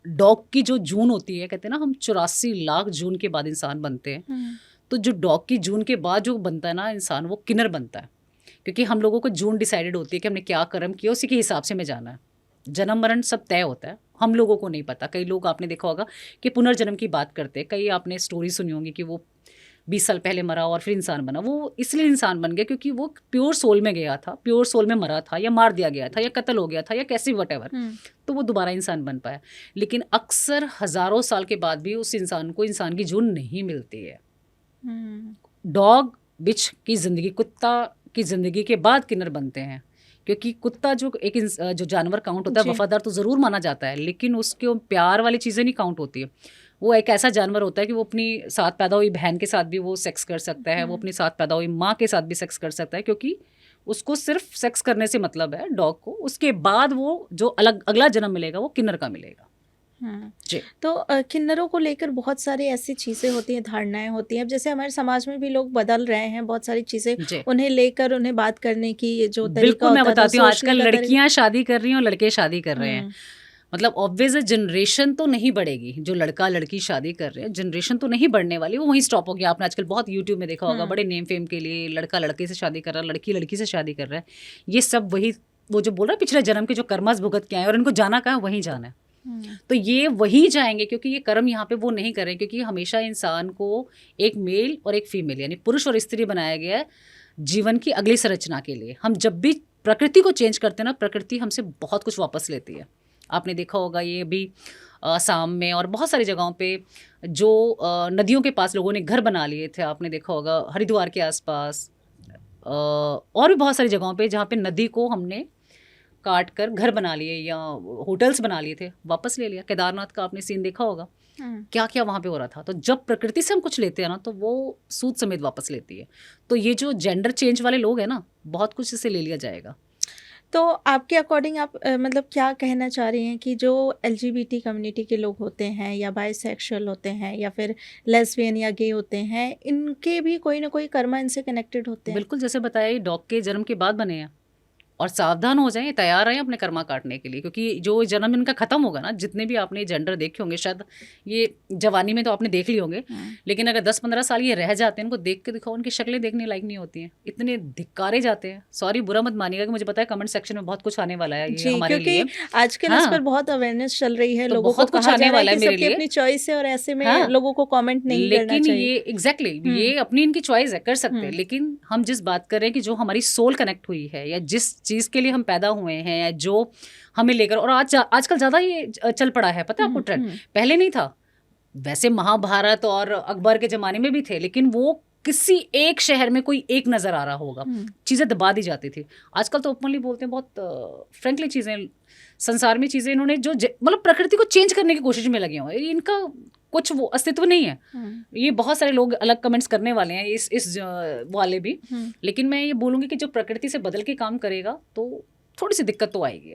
डॉग की जो जून होती है, कहते हैं ना हम 84 लाख जून के बाद इंसान बनते हैं, तो जो डॉग की जून के बाद जो बनता है ना इंसान, वो किन्नर बनता है। क्योंकि हम लोगों को जून डिसाइडेड होती है कि हमने क्या कर्म किया, उसी के हिसाब से में जाना है। जन्म मरण सब तय होता है, हम लोगों को नहीं पता। कई लोग आपने देखा होगा कि पुनर्जन्म की बात करते हैं, कई आपने स्टोरी सुनी होंगी कि वो 20 साल पहले मरा और फिर इंसान बना। वो इसलिए इंसान बन गया क्योंकि वो प्योर सोल में गया था, प्योर सोल में मरा था, या मार दिया गया था, या कत्ल हो गया था, या कैसे वटेवर, तो वो दोबारा इंसान बन पाया। लेकिन अक्सर हज़ारों साल के बाद भी उस इंसान को इंसान की जून नहीं मिलती है। डॉग बिच की ज़िंदगी, कुत्ता की ज़िंदगी के बाद किन्नर बनते हैं, क्योंकि कुत्ता जो एक जो जानवर काउंट होता है, वफादार तो ज़रूर माना जाता है, लेकिन उसके प्यार वाली चीज़ें नहीं काउंट होती है। वो एक ऐसा जानवर होता है कि वो अपनी साथ पैदा हुई बहन के साथ भी वो सेक्स कर सकता है, वो अपनी साथ पैदा हुई माँ के साथ भी सेक्स कर सकता है, क्योंकि उसको सिर्फ सेक्स करने से मतलब है डॉग को। उसके बाद वो जो अगला जन्म मिलेगा वो किन्नर का मिलेगा। जी। तो किन्नरों को लेकर बहुत सारी ऐसी चीज़ें होती हैं, धारणाएं होती हैं। अब जैसे हमारे समाज में भी लोग बदल रहे हैं, बहुत सारी चीज़ें उन्हें लेकर, उन्हें बात करने की जो तरीका बिल्कुल होता मैं है, बताती हूँ, आजकल लड़कियां शादी कर रही हैं और लड़के शादी कर रहे हैं। मतलब ऑब्वियस जनरेशन तो नहीं बढ़ेगी, जो लड़का लड़की शादी कर रहे हैं जनरेशन तो नहीं बढ़ने वाली, वो वहीं स्टॉप हो गया। आपने आजकल बहुत यूट्यूब में देखा होगा, बड़े नेम फेम के लिए लड़का लड़के से शादी कर रहा है, लड़की लड़की से शादी कर रहा है। ये सब वही, वो जो बोल रहा है पिछले जन्म के जो कर्मस भुगत के आए और इनको जाना कहाँ, वहीं जाना है। तो ये वही जाएंगे, क्योंकि ये कर्म यहाँ पे वो नहीं करें, क्योंकि हमेशा इंसान को एक मेल और एक फीमेल यानी पुरुष और स्त्री बनाया गया है जीवन की अगली संरचना के लिए। हम जब भी प्रकृति को चेंज करते हैं ना, प्रकृति हमसे बहुत कुछ वापस लेती है। आपने देखा होगा ये भी असम में और बहुत सारी जगहों पे जो नदियों के पास लोगों ने घर बना लिए थे, आपने देखा होगा हरिद्वार के आसपास और भी बहुत सारी जगहों पे जहाँ पे नदी को हमने काट कर घर बना लिए या होटल्स बना लिए थे, वापस ले लिया। केदारनाथ का आपने सीन देखा होगा, क्या क्या वहाँ पे हो रहा था। तो जब प्रकृति से हम कुछ लेते हैं ना, तो वो सूद समेत वापस लेती है। तो ये जो जेंडर चेंज वाले लोग हैं ना, बहुत कुछ इससे ले लिया जाएगा। तो आपके अकॉर्डिंग आप मतलब क्या कहना चाह रही हैं कि जो एलजीबीटी कम्युनिटी के लोग होते हैं या बाइसेक्सुअल होते हैं या फिर लेस्बियन या गे होते हैं, इनके भी कोई ना कोई कर्मा इनसे कनेक्टेड होते हैं? बिल्कुल, जैसे बताया ये डॉग के जन्म के बाद बने हैं। और सावधान हो जाएं, तैयार रहें अपने कर्मा काटने के लिए, क्योंकि जो जन्म इनका खत्म होगा ना, जितने भी आपने जेंडर देखे होंगे, शायद ये जवानी में तो आपने देख लिए होंगे, लेकिन अगर 10-15 साल ये रह जाते हैं, इनको देख के दिखाओ, उनकी शक्लें देखने लायक नहीं होती हैं, इतने धिक्कारे जाते हैं। सॉरी, बुरा मत मानिएगा कि मुझे पता है कमेंट सेक्शन में बहुत कुछ आने वाला है ये हमारे लिए, आजकल इस पर बहुत अवेयरनेस चल रही है, तो लोगों बहुत को कुछ कहा आने जा रहा वाला है है कि मेरे सबकी लिए। अपनी चॉइस है और ऐसे में लोगों को कमेंट नहीं करना लेकिन चाहिए। ये एग्जैक्टली ये अपनी इनकी चॉइस है, कर सकते हैं, लेकिन हम जिस बात कर रहे हैं कि जो हमारी सोल कनेक्ट हुई है या जिस चीज के लिए हम पैदा हुए हैं या जो हमें लेकर, और आजकल ज्यादा ये चल पड़ा है, पता है आपको ट्रेंड, पहले नहीं था। वैसे महाभारत और अकबर के जमाने में भी थे, लेकिन वो किसी एक शहर में कोई एक नजर आ रहा होगा, चीजें दबा दी जाती थी। आजकल तो ओपनली बोलते हैं, बहुत फ्रेंकली चीजें, संसार में चीजें इन्होंने जो मतलब प्रकृति को चेंज करने की कोशिश में लगे हुए हैं, इनका कुछ वो अस्तित्व नहीं है। ये बहुत सारे लोग अलग कमेंट्स करने वाले हैं इस वाले भी, लेकिन मैं ये बोलूंगी कि जो प्रकृति से बदल के काम करेगा तो थोड़ी सी दिक्कत तो आएगी।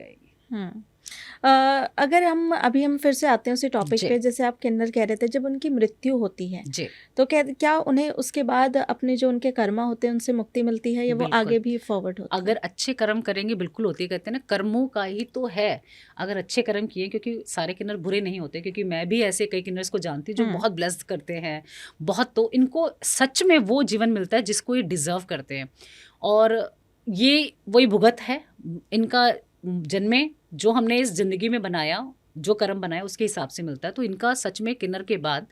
अगर हम फिर से आते हैं उसी टॉपिक पे, जैसे आप किन्नर कह रहे थे, जब उनकी मृत्यु होती है तो क्या उन्हें उसके बाद अपने जो उनके कर्मा होते हैं उनसे मुक्ति मिलती है या वो आगे भी फॉरवर्ड होते हैं? अगर अच्छे कर्म करेंगे बिल्कुल होती है, कहते हैं ना कर्मों का ही तो है। अगर अच्छे कर्म किए, क्योंकि सारे किन्नर बुरे नहीं होते, क्योंकि मैं भी ऐसे कई किन्नर्स को जानती हूँ जो बहुत ब्लेस्ड करते हैं बहुत, तो इनको सच में वो जीवन मिलता है जिसको ये डिजर्व करते हैं। और ये वही भुगत है इनका, जन्मे जो हमने इस जिंदगी में बनाया, जो कर्म बनाया उसके हिसाब से मिलता है। तो इनका सच में किन्नर के बाद,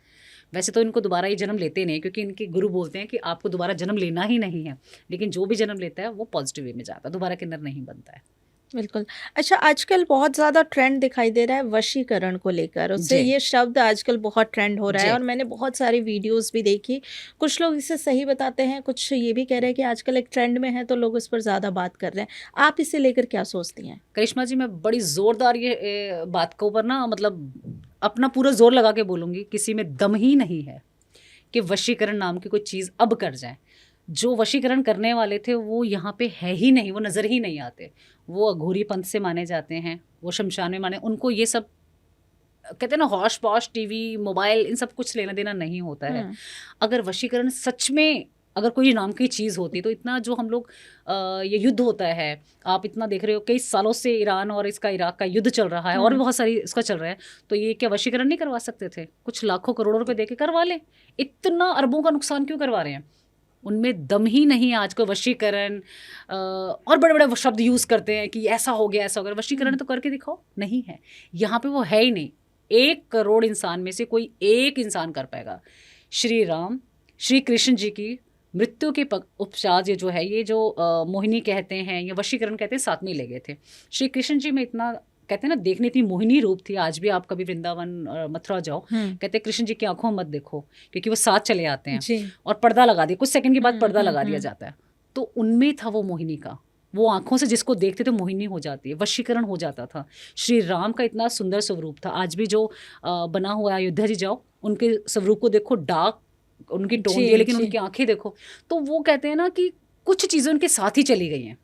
वैसे तो इनको दोबारा ये जन्म लेते नहीं, क्योंकि इनके गुरु बोलते हैं कि आपको दोबारा जन्म लेना ही नहीं है, लेकिन जो भी जन्म लेता है वो पॉजिटिव वे में जाता है, दोबारा किन्नर नहीं बनता है। बिल्कुल। अच्छा, आजकल बहुत ज़्यादा ट्रेंड दिखाई दे रहा है वशीकरण को लेकर, उससे ये शब्द आजकल बहुत ट्रेंड हो रहा है और मैंने बहुत सारी वीडियोस भी देखी। कुछ लोग इसे सही बताते हैं, कुछ ये भी कह रहे हैं कि आजकल एक ट्रेंड में है तो लोग इस पर ज़्यादा बात कर रहे हैं। आप इसे लेकर क्या सोचती हैं? करिश्मा जी, मैं बड़ी ज़ोरदार ये बात के ऊपर ना, मतलब अपना पूरा जोर लगा के बोलूँगी, किसी में दम ही नहीं है कि वशीकरण नाम की कोई चीज़ अब कर जाए। जो वशीकरण करने वाले थे वो यहाँ पे है ही नहीं, वो नज़र ही नहीं आते, वो अघोरी पंथ से माने जाते हैं, वो शमशान में माने, उनको ये सब कहते हैं ना हौश पौश, टीवी, मोबाइल, इन सब कुछ लेना देना नहीं होता है। अगर वशीकरण सच में अगर कोई नाम की चीज़ होती तो इतना जो हम लोग ये युद्ध होता है, आप इतना देख रहे हो कई सालों से ईरान और इसका इराक का युद्ध चल रहा है और भी बहुत सारी इसका चल रहा है, तो ये क्या वशीकरण नहीं करवा सकते थे? कुछ लाखों करोड़ों रुपए दे के करवा लें, इतना अरबों का नुकसान क्यों करवा रहे हैं? उनमें दम ही नहीं है आज को वशीकरण, और बड़े बड़े शब्द यूज़ करते हैं कि ऐसा हो गया ऐसा हो गया। वशीकरण तो करके दिखाओ, नहीं है यहाँ पे, वो है ही नहीं। 1 करोड़ इंसान में से कोई एक इंसान कर पाएगा। श्री राम, श्री कृष्ण जी की मृत्यु के उपचार ये जो है, ये जो मोहिनी कहते हैं या वशीकरण कहते हैं, साथ में ले गए थे। श्री कृष्ण जी में इतना कहते हैं ना, देखने इतनी मोहिनी रूप थी। आज भी आप कभी वृंदावन मथुरा जाओ, कहते हैं कृष्ण जी की आंखों मत देखो, क्योंकि वो साथ चले आते हैं और पर्दा लगा दिया, कुछ सेकंड के बाद पर्दा लगा दिया जाता है। तो उनमें था वो मोहिनी का, वो आंखों से जिसको देखते थे मोहिनी हो जाती है, वशीकरण हो जाता था। श्री राम का इतना सुंदर स्वरूप था, आज भी जो बना हुआ है अयोध्या जी जाओ, उनके स्वरूप को देखो, डार्क उनकी टोन दी है, लेकिन उनकी आंखें देखो, तो वो कहते हैं ना कि कुछ चीज़ें उनके साथ ही चली गई हैं।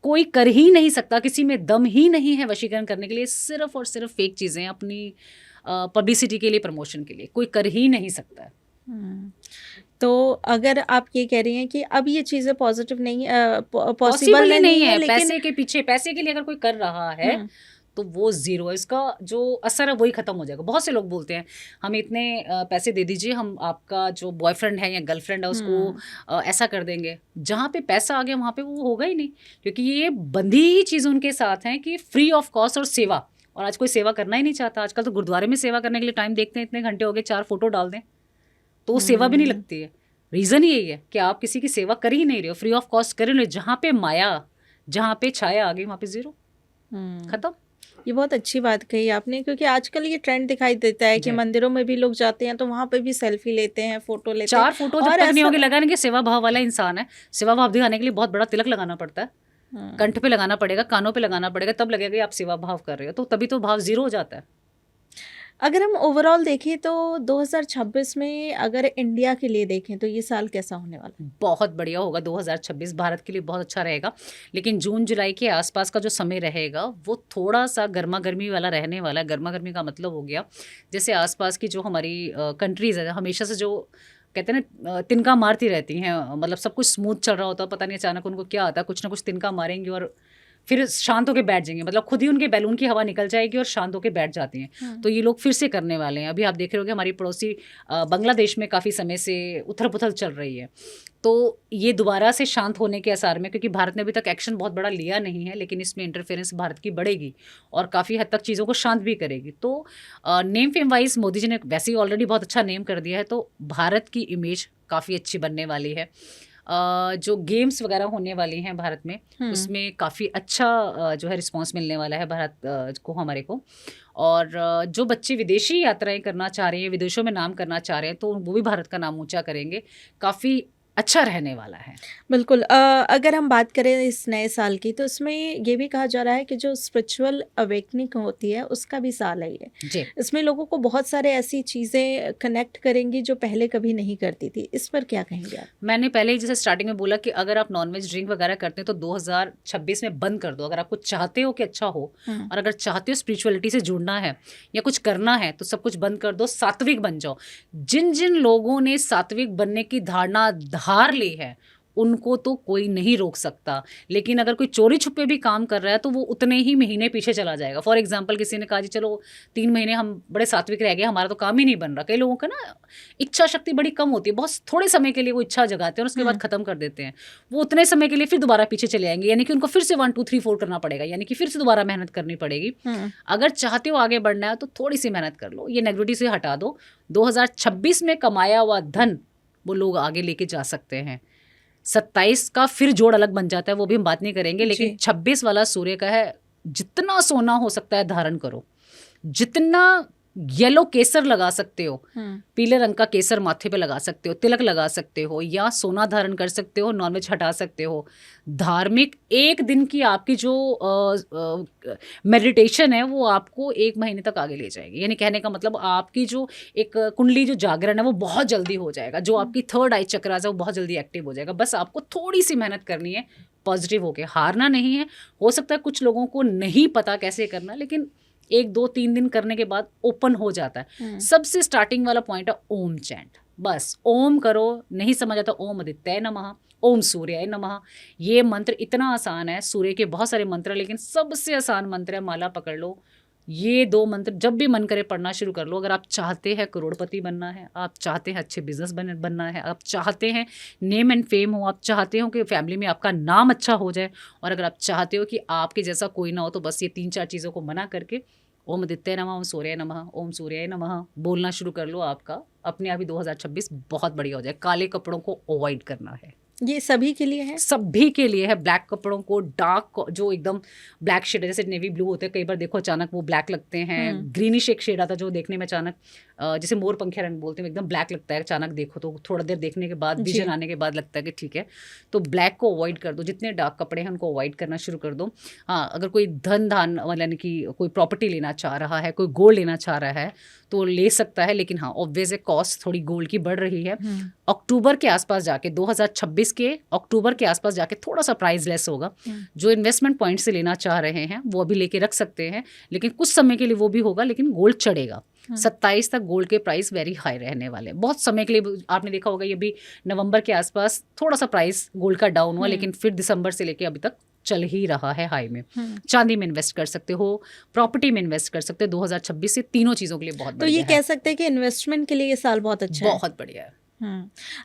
कोई कर ही नहीं सकता, किसी में दम ही नहीं है वशीकरण करने के लिए, सिर्फ और सिर्फ फेक चीज़ें अपनी पब्लिसिटी के लिए, प्रमोशन के लिए, कोई कर ही नहीं सकता है। तो अगर आप ये कह रही हैं कि अब ये चीज़ें पॉजिटिव नहीं, पॉसिबल नहीं है, लेकिन पैसे के पीछे, पैसे के लिए अगर कोई कर रहा है तो वो ज़ीरो है, इसका जो असर है वही ख़त्म हो जाएगा। बहुत से लोग बोलते हैं हमें इतने पैसे दे दीजिए, हम आपका जो बॉयफ्रेंड है या गर्लफ्रेंड है उसको ऐसा कर देंगे। जहाँ पे पैसा आ गया वहाँ पे वो होगा ही नहीं, क्योंकि ये बंधी ही चीज़ उनके साथ है कि फ्री ऑफ कॉस्ट और सेवा। और आज कोई सेवा करना ही नहीं चाहता। आजकल तो गुरुद्वारे में सेवा करने के लिए टाइम देखते हैं, इतने घंटे हो गए, 4 फोटो डाल दें तो वो सेवा भी नहीं लगती है। रीज़न ही यही है कि आप किसी की सेवा कर ही नहीं रहे हो, फ्री ऑफ कॉस्ट कर ही नहीं रहे हो। जहाँ पे माया, जहाँ पे छाया आ गई, वहाँ पे ज़ीरो, हम्म। खत्म। ये बहुत अच्छी बात कही आपने, क्योंकि आजकल ये ट्रेंड दिखाई देता है कि जी। मंदिरों में भी लोग जाते हैं तो वहां पे भी सेल्फी लेते हैं, फोटो लेते हैं। 4 फोटो जब और तक नहीं ऐसा होगी, लगा नहीं कि सेवा भाव वाला इंसान है। सेवा भाव दिखाने के लिए बहुत बड़ा तिलक लगाना पड़ता है, हम्म। कंठ पे लगाना पड़ेगा, कानों पे लगाना पड़ेगा, तब लगेगा कि आप सेवा भाव कर रहे हो, तो तभी तो भाव ज़ीरो हो जाता है। अगर हम ओवरऑल देखें तो 2026 में अगर इंडिया के लिए देखें तो ये साल कैसा होने वाला है? बहुत बढ़िया होगा 2026, भारत के लिए बहुत अच्छा रहेगा। लेकिन जून जुलाई के आसपास का जो समय रहेगा वो थोड़ा सा गर्मा गर्मी वाला रहने वाला है। गर्मा गर्मी का मतलब हो गया, जैसे आसपास की जो हमारी कंट्रीज़ है, हमेशा से जो कहते हैं ना, तिनका मारती रहती हैं, मतलब सब कुछ स्मूथ चल रहा होता है, पता नहीं अचानक उनको क्या आता है, कुछ ना कुछ तिनका मारेंगे और फिर शांत होके बैठ जाएंगे, मतलब खुद ही उनके बैलून की हवा निकल जाएगी और शांत होके बैठ जाती हैं। तो ये लोग फिर से करने वाले हैं। अभी आप देख रहे हो कि हमारी पड़ोसी बांग्लादेश में काफ़ी समय से उथल पुथल चल रही है, तो ये दोबारा से शांत होने के आसार में, क्योंकि भारत ने अभी तक एक्शन बहुत बड़ा लिया नहीं है, लेकिन इसमें इंटरफेरेंस भारत की बढ़ेगी और काफ़ी हद तक चीज़ों को शांत भी करेगी। तो name fame wise Modi ji ने वैसे ही ऑलरेडी बहुत अच्छा नेम कर दिया है, तो भारत की इमेज काफ़ी अच्छी बनने वाली है। जो गेम्स वगैरह होने वाली हैं भारत में, उसमें काफ़ी अच्छा जो है रिस्पांस मिलने वाला है भारत को, हमारे को। और जो बच्चे विदेशी यात्राएं करना चाह रहे हैं, विदेशों में नाम करना चाह रहे हैं, तो वो भी भारत का नाम ऊंचा करेंगे। काफ़ी अच्छा रहने वाला है। बिल्कुल। अगर हम बात करें इस नए साल की तो इसमें ये भी कहा जा रहा है कि जो स्पिरिचुअल अवेकनिंग होती है उसका भी साल है ये। जी। इसमें लोगों को बहुत सारे ऐसी चीज़ें कनेक्ट करेंगी जो पहले कभी नहीं करती थी। इस पर क्या कहेंगे आप? मैंने पहले ही जैसे स्टार्टिंग में बोला कि अगर आप नॉनवेज ड्रिंक वगैरह करते हैं तो 2026 में बंद कर दो, अगर आप कुछ चाहते हो कि अच्छा हो, और अगर चाहते हो स्पिरिचुअलिटी से जुड़ना है या कुछ करना है, तो सब कुछ बंद कर दो, सात्विक बन जाओ। जिन जिन लोगों ने सात्विक बनने की धारणा धार ली है उनको तो कोई नहीं रोक सकता, लेकिन अगर कोई चोरी छुपे भी काम कर रहा है तो वो उतने ही महीने पीछे चला जाएगा। फॉर एग्जाम्पल, किसी ने कहा जी चलो 3 महीने हम बड़े सात्विक रह गए, हमारा तो काम ही नहीं बन रहा। कई लोगों का ना इच्छा शक्ति बड़ी कम होती है, बहुत थोड़े समय के लिए वो इच्छा जगाते हैं और उसके बाद खत्म कर देते हैं। वो उतने समय के लिए फिर दोबारा पीछे चले आएंगे, यानी कि उनको फिर से 1 2 3 4 करना पड़ेगा, यानी कि फिर से दोबारा मेहनत करनी पड़ेगी। अगर चाहते हो आगे बढ़ना है तो थोड़ी सी मेहनत कर लो, ये नेगेटिविटी से हटा दो। 2026 में कमाया हुआ धन वो लोग आगे लेके जा सकते हैं। 27 का फिर जोड़ अलग बन जाता है, वो भी हम बात नहीं करेंगे, लेकिन 26 वाला सूर्य का है, जितना सोना हो सकता है धारण करो, जितना येलो केसर लगा सकते हो, पीले रंग का केसर माथे पे लगा सकते हो, तिलक लगा सकते हो, या सोना धारण कर सकते हो, नॉनवेज हटा सकते हो। धार्मिक एक दिन की आपकी जो मेडिटेशन है वो आपको 1 महीने तक आगे ले जाएगी। यानी कहने का मतलब आपकी जो एक कुंडली जो जागरण है वो बहुत जल्दी हो जाएगा, जो आपकी थर्ड आई चक्रास है वो बहुत जल्दी एक्टिव हो जाएगा। बस आपको थोड़ी सी मेहनत करनी है, पॉजिटिव होके, हारना नहीं है। हो सकता है कुछ लोगों को नहीं पता कैसे करना, लेकिन 1 2 3 दिन करने के बाद ओपन हो जाता है। सबसे स्टार्टिंग वाला पॉइंट है ओम चैंट, बस ओम करो। नहीं समझ आता, ओम आदित्याय नमः, ओम सूर्याय नमः। ये मंत्र इतना आसान है, सूर्य के बहुत सारे मंत्र हैं, लेकिन सबसे आसान मंत्र है, माला पकड़ लो। ये 2 मंत्र जब भी मन करे पढ़ना शुरू कर लो। अगर आप चाहते हैं करोड़पति बनना है, आप चाहते हैं अच्छे बिजनेस बनना है, आप चाहते हैं नेम एंड फेम हो, आप चाहते हो कि फैमिली में आपका नाम अच्छा हो जाए, और अगर आप चाहते हो कि आपके जैसा कोई ना हो, तो बस ये 3-4 चीज़ों को मना करके ओम आदित्याय नमः, ओम सूर्याय नमः, ओम सूर्याय नमः बोलना शुरू कर लो। आपका अपने आप ही 2026 बहुत बढ़िया हो जाए। काले कपड़ों को अवॉइड करना है। ये सभी के लिए है? सभी के लिए है। ब्लैक कपड़ों को, डार्क जो एकदम ब्लैक शेड है, जैसे नेवी ब्लू होते हैं, कई बार देखो अचानक वो ब्लैक लगते हैं। ग्रीनिश एक शेड आता है जो देखने में अचानक जैसे मोर पंखिया रंग बोलते हैं, एकदम ब्लैक लगता है। अचानक देखो तो थोड़ा देर देखने के बाद, विजन आने के बाद लगता है कि ठीक है। तो ब्लैक को अवॉइड कर दो, जितने डार्क कपड़े हैं उनको अवॉइड करना शुरू कर दो। हाँ, अगर कोई धन यानी कि कोई प्रॉपर्टी लेना चाह रहा है, कोई गोल्ड लेना चाह रहा है तो ले सकता है, लेकिन हाँ ऑब्वियस है कॉस्ट थोड़ी गोल्ड की बढ़ रही है। अक्टूबर के आसपास जाके, 2026 के अक्टूबर के आसपास जाके थोड़ा सा प्राइस लेस होगा। जो इन्वेस्टमेंट पॉइंट से लेना चाह रहे हैं वो अभी लेके रख सकते हैं, लेकिन कुछ समय के लिए वो भी होगा, लेकिन गोल्ड चढ़ेगा। 27 तक गोल्ड के प्राइस वेरी हाई रहने वाले, बहुत समय के लिए। आपने देखा होगा ये भी नवंबर के आसपास थोड़ा सा प्राइस गोल्ड का डाउन हुआ, लेकिन फिर दिसंबर से लेके अभी तक चल ही रहा है हाई में। चांदी में इन्वेस्ट कर सकते हो, प्रॉपर्टी में इन्वेस्ट कर सकते हो। 2026 से तीनों चीज़ों के लिए बहुत बढ़िया है। तो ये कह सकते हैं कि इन्वेस्टमेंट के लिए ये साल बहुत अच्छा है। बहुत बढ़िया है।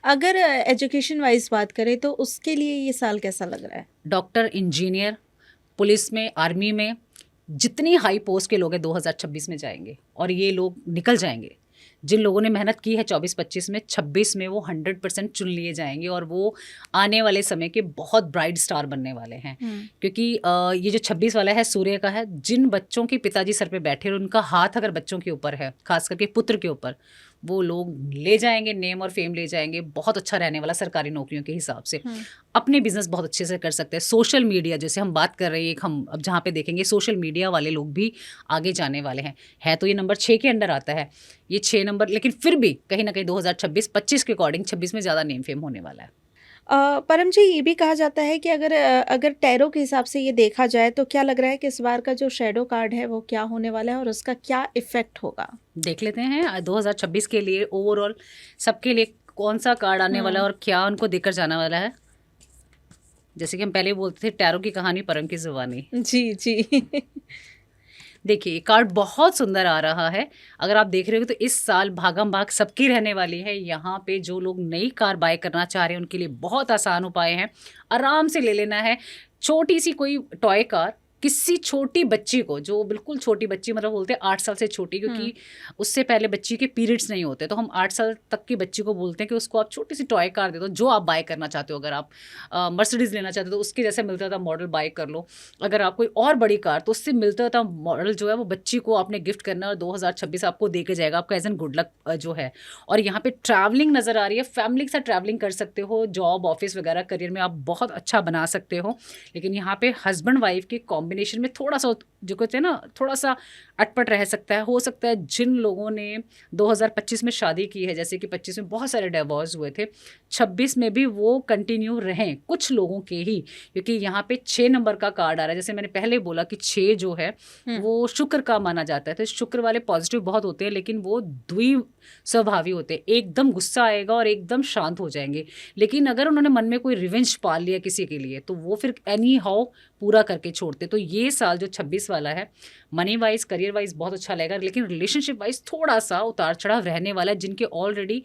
अगर एजुकेशन वाइज बात करें तो उसके लिए ये साल कैसा लग रहा है? डॉक्टर, इंजीनियर, पुलिस में, आर्मी में जितनी हाई पोस्ट के लोग हैं 2026 में जाएंगे, और ये लोग निकल जाएंगे। जिन लोगों ने मेहनत की है 24-25 में, 26 में वो 100% चुन लिए जाएंगे और वो आने वाले समय के बहुत ब्राइट स्टार बनने वाले हैं। क्योंकि ये जो 26 वाला है सूर्य का है, जिन बच्चों के पिताजी सर पे बैठे और उनका हाथ अगर बच्चों के ऊपर है, खास करके पुत्र के ऊपर, वो लोग ले जाएंगे, नेम और फेम ले जाएंगे, बहुत अच्छा रहने वाला सरकारी नौकरियों के हिसाब से। अपने बिजनेस बहुत अच्छे से कर सकते हैं। सोशल मीडिया जैसे हम बात कर रहे हैं, हम अब जहाँ पे देखेंगे सोशल मीडिया वाले लोग भी आगे जाने वाले हैं। है तो ये नंबर 6 के अंडर आता है, ये 6 नंबर, लेकिन फिर भी कहीं ना कहीं 2026-25 के अकॉर्डिंग 26 में ज़्यादा नेम फेम होने वाला है। परम जी, ये भी कहा जाता है कि अगर टैरो के हिसाब से ये देखा जाए तो क्या लग रहा है कि इस बार का जो शैडो कार्ड है वो क्या होने वाला है और उसका क्या इफेक्ट होगा? देख लेते हैं 2026 के लिए ओवरऑल सबके लिए कौन सा कार्ड आने वाला है और क्या उनको देकर जाना वाला है। जैसे कि हम पहले बोलते थे, टैरो की कहानी परम की जुबानी। जी, जी। देखिए कार्ड बहुत सुंदर आ रहा है। अगर आप देख रहे हो तो इस साल भागम भाग सबकी रहने वाली है। यहाँ पे जो लोग नई कार बाय करना चाह रहे हैं उनके लिए बहुत आसान उपाय हैं। आराम से ले लेना है छोटी सी कोई टॉय कार, किसी छोटी बच्ची को, जो बिल्कुल छोटी बच्ची, मतलब बोलते हैं 8 साल से छोटी, क्योंकि उससे पहले बच्ची के पीरियड्स नहीं होते, तो हम 8 साल तक की बच्ची को बोलते हैं कि उसको आप छोटी सी टॉय कार दे दो, जो आप बाय करना चाहते हो। अगर आप मर्सिडीज़ लेना चाहते हो तो उसके जैसे मिलता था मॉडल बाय कर लो। अगर आप कोई और बड़ी कार, तो उससे मिलता था मॉडल जो है वो बच्ची को आपने गिफ्ट करना और 2026 आपको दे के जाएगा, आपका एज एन गुड लक जो है। और यहाँ पे ट्रैवलिंग नज़र आ रही है, फैमिली के साथ ट्रैवलिंग कर सकते हो, जॉब ऑफिस वगैरह करियर में आप बहुत अच्छा बना सकते हो। लेकिन यहाँ पे हस्बैंड वाइफ के कॉम्बिनेशन में थोड़ा सा जो कहते हैं ना, थोड़ा सा अटपट रह सकता है। हो सकता है जिन लोगों ने 2025 में शादी की है, जैसे कि 25 में बहुत सारे डिवोर्स हुए थे, 26 में भी वो कंटिन्यू रहें, कुछ लोगों के ही, क्योंकि यहाँ पे 6 नंबर का कार्ड आ रहा है। जैसे मैंने पहले बोला कि 6 जो है वो शुक्र का माना जाता है, तो शुक्र वाले पॉजिटिव बहुत होते हैं, लेकिन वो द्वि स्वभावी होते हैं। एकदम गुस्सा आएगा और एकदम शांत हो जाएंगे, लेकिन अगर उन्होंने मन में कोई रिवेंज पाल लिया किसी के लिए, तो वो फिर एनी हाउ पूरा करके छोड़ते। तो ये साल जो 26 वाला है, मनी वाइज करियर वाइज बहुत अच्छा लगेगा, लेकिन रिलेशनशिप वाइज थोड़ा सा उतार चढ़ाव रहने वाला है। जिनके ऑलरेडी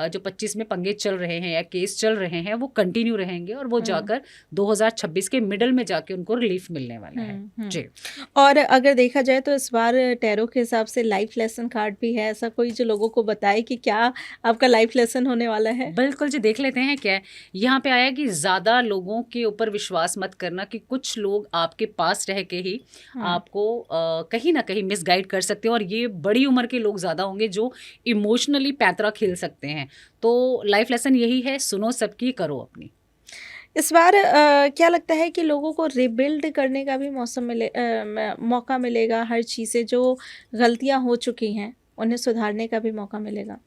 जो 25 में पंगे चल रहे हैं या केस चल रहे हैं, वो कंटिन्यू रहेंगे और वो जाकर 2026 के मिडल में जाके उनको रिलीफ मिलने वाला है। जी। और अगर देखा जाए तो इस बार टैरो के हिसाब से लाइफ लेसन कार्ड भी है, ऐसा कोई जो लोगों को बताए कि क्या आपका लाइफ लेसन होने वाला है? बिल्कुल जी, देख लेते हैं क्या है। यहाँ पे आया कि ज़्यादा लोगों के ऊपर विश्वास मत करना, कि कुछ लोग आपके पास रह के ही आपको कहीं ना कहीं मिसगाइड कर सकते हैं, और ये बड़ी उम्र के लोग ज़्यादा होंगे जो इमोशनली पैंतरा खेल सकते हैं। तो लाइफ लेसन यही है, सुनो सबकी, करो अपनी। इस बार क्या लगता है कि लोगों को रिबिल्ड करने का भी मौका मिलेगा? हर चीज़ें जो गलतियां हो चुकी हैं उन्हें सुधारने का भी मौका मिलेगा?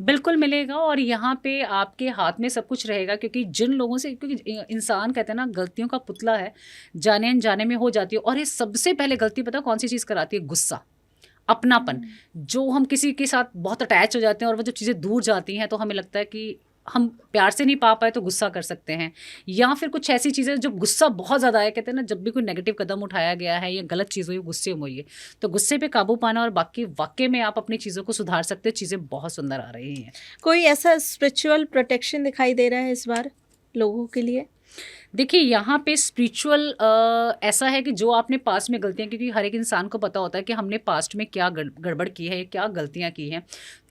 बिल्कुल मिलेगा, और यहाँ पे आपके हाथ में सब कुछ रहेगा, क्योंकि जिन लोगों से, क्योंकि इंसान कहते हैं ना गलतियों का पुतला है, जाने अनजाने में हो जाती है। और ये सबसे पहले गलती पता कौन सी चीज़ कराती है? गुस्सा, अपनापन। जो हम किसी के साथ बहुत अटैच हो जाते हैं और वो जब चीज़ें दूर जाती हैं तो हमें लगता है कि हम प्यार से नहीं पा पाए, तो गुस्सा कर सकते हैं। या फिर कुछ ऐसी चीज़ें जब गुस्सा बहुत ज़्यादा है, कहते हैं ना जब भी कोई नेगेटिव कदम उठाया गया है या गलत चीज़ हुई, गुस्से में हुई है, तो गुस्से पे काबू पाना, और बाकी वाकई में आप अपनी चीज़ों को सुधार सकते हैं। चीज़ें बहुत सुंदर आ रही हैं। कोई ऐसा स्पिरिचुअल प्रोटेक्शन दिखाई दे रहा है इस बार लोगों के लिए? देखिए यहाँ पे स्पिरिचुअल ऐसा है कि जो आपने पास्ट में गलतियाँ, क्योंकि हर एक इंसान को पता होता है कि हमने पास्ट में क्या गड़बड़ की है, क्या गलतियाँ की हैं।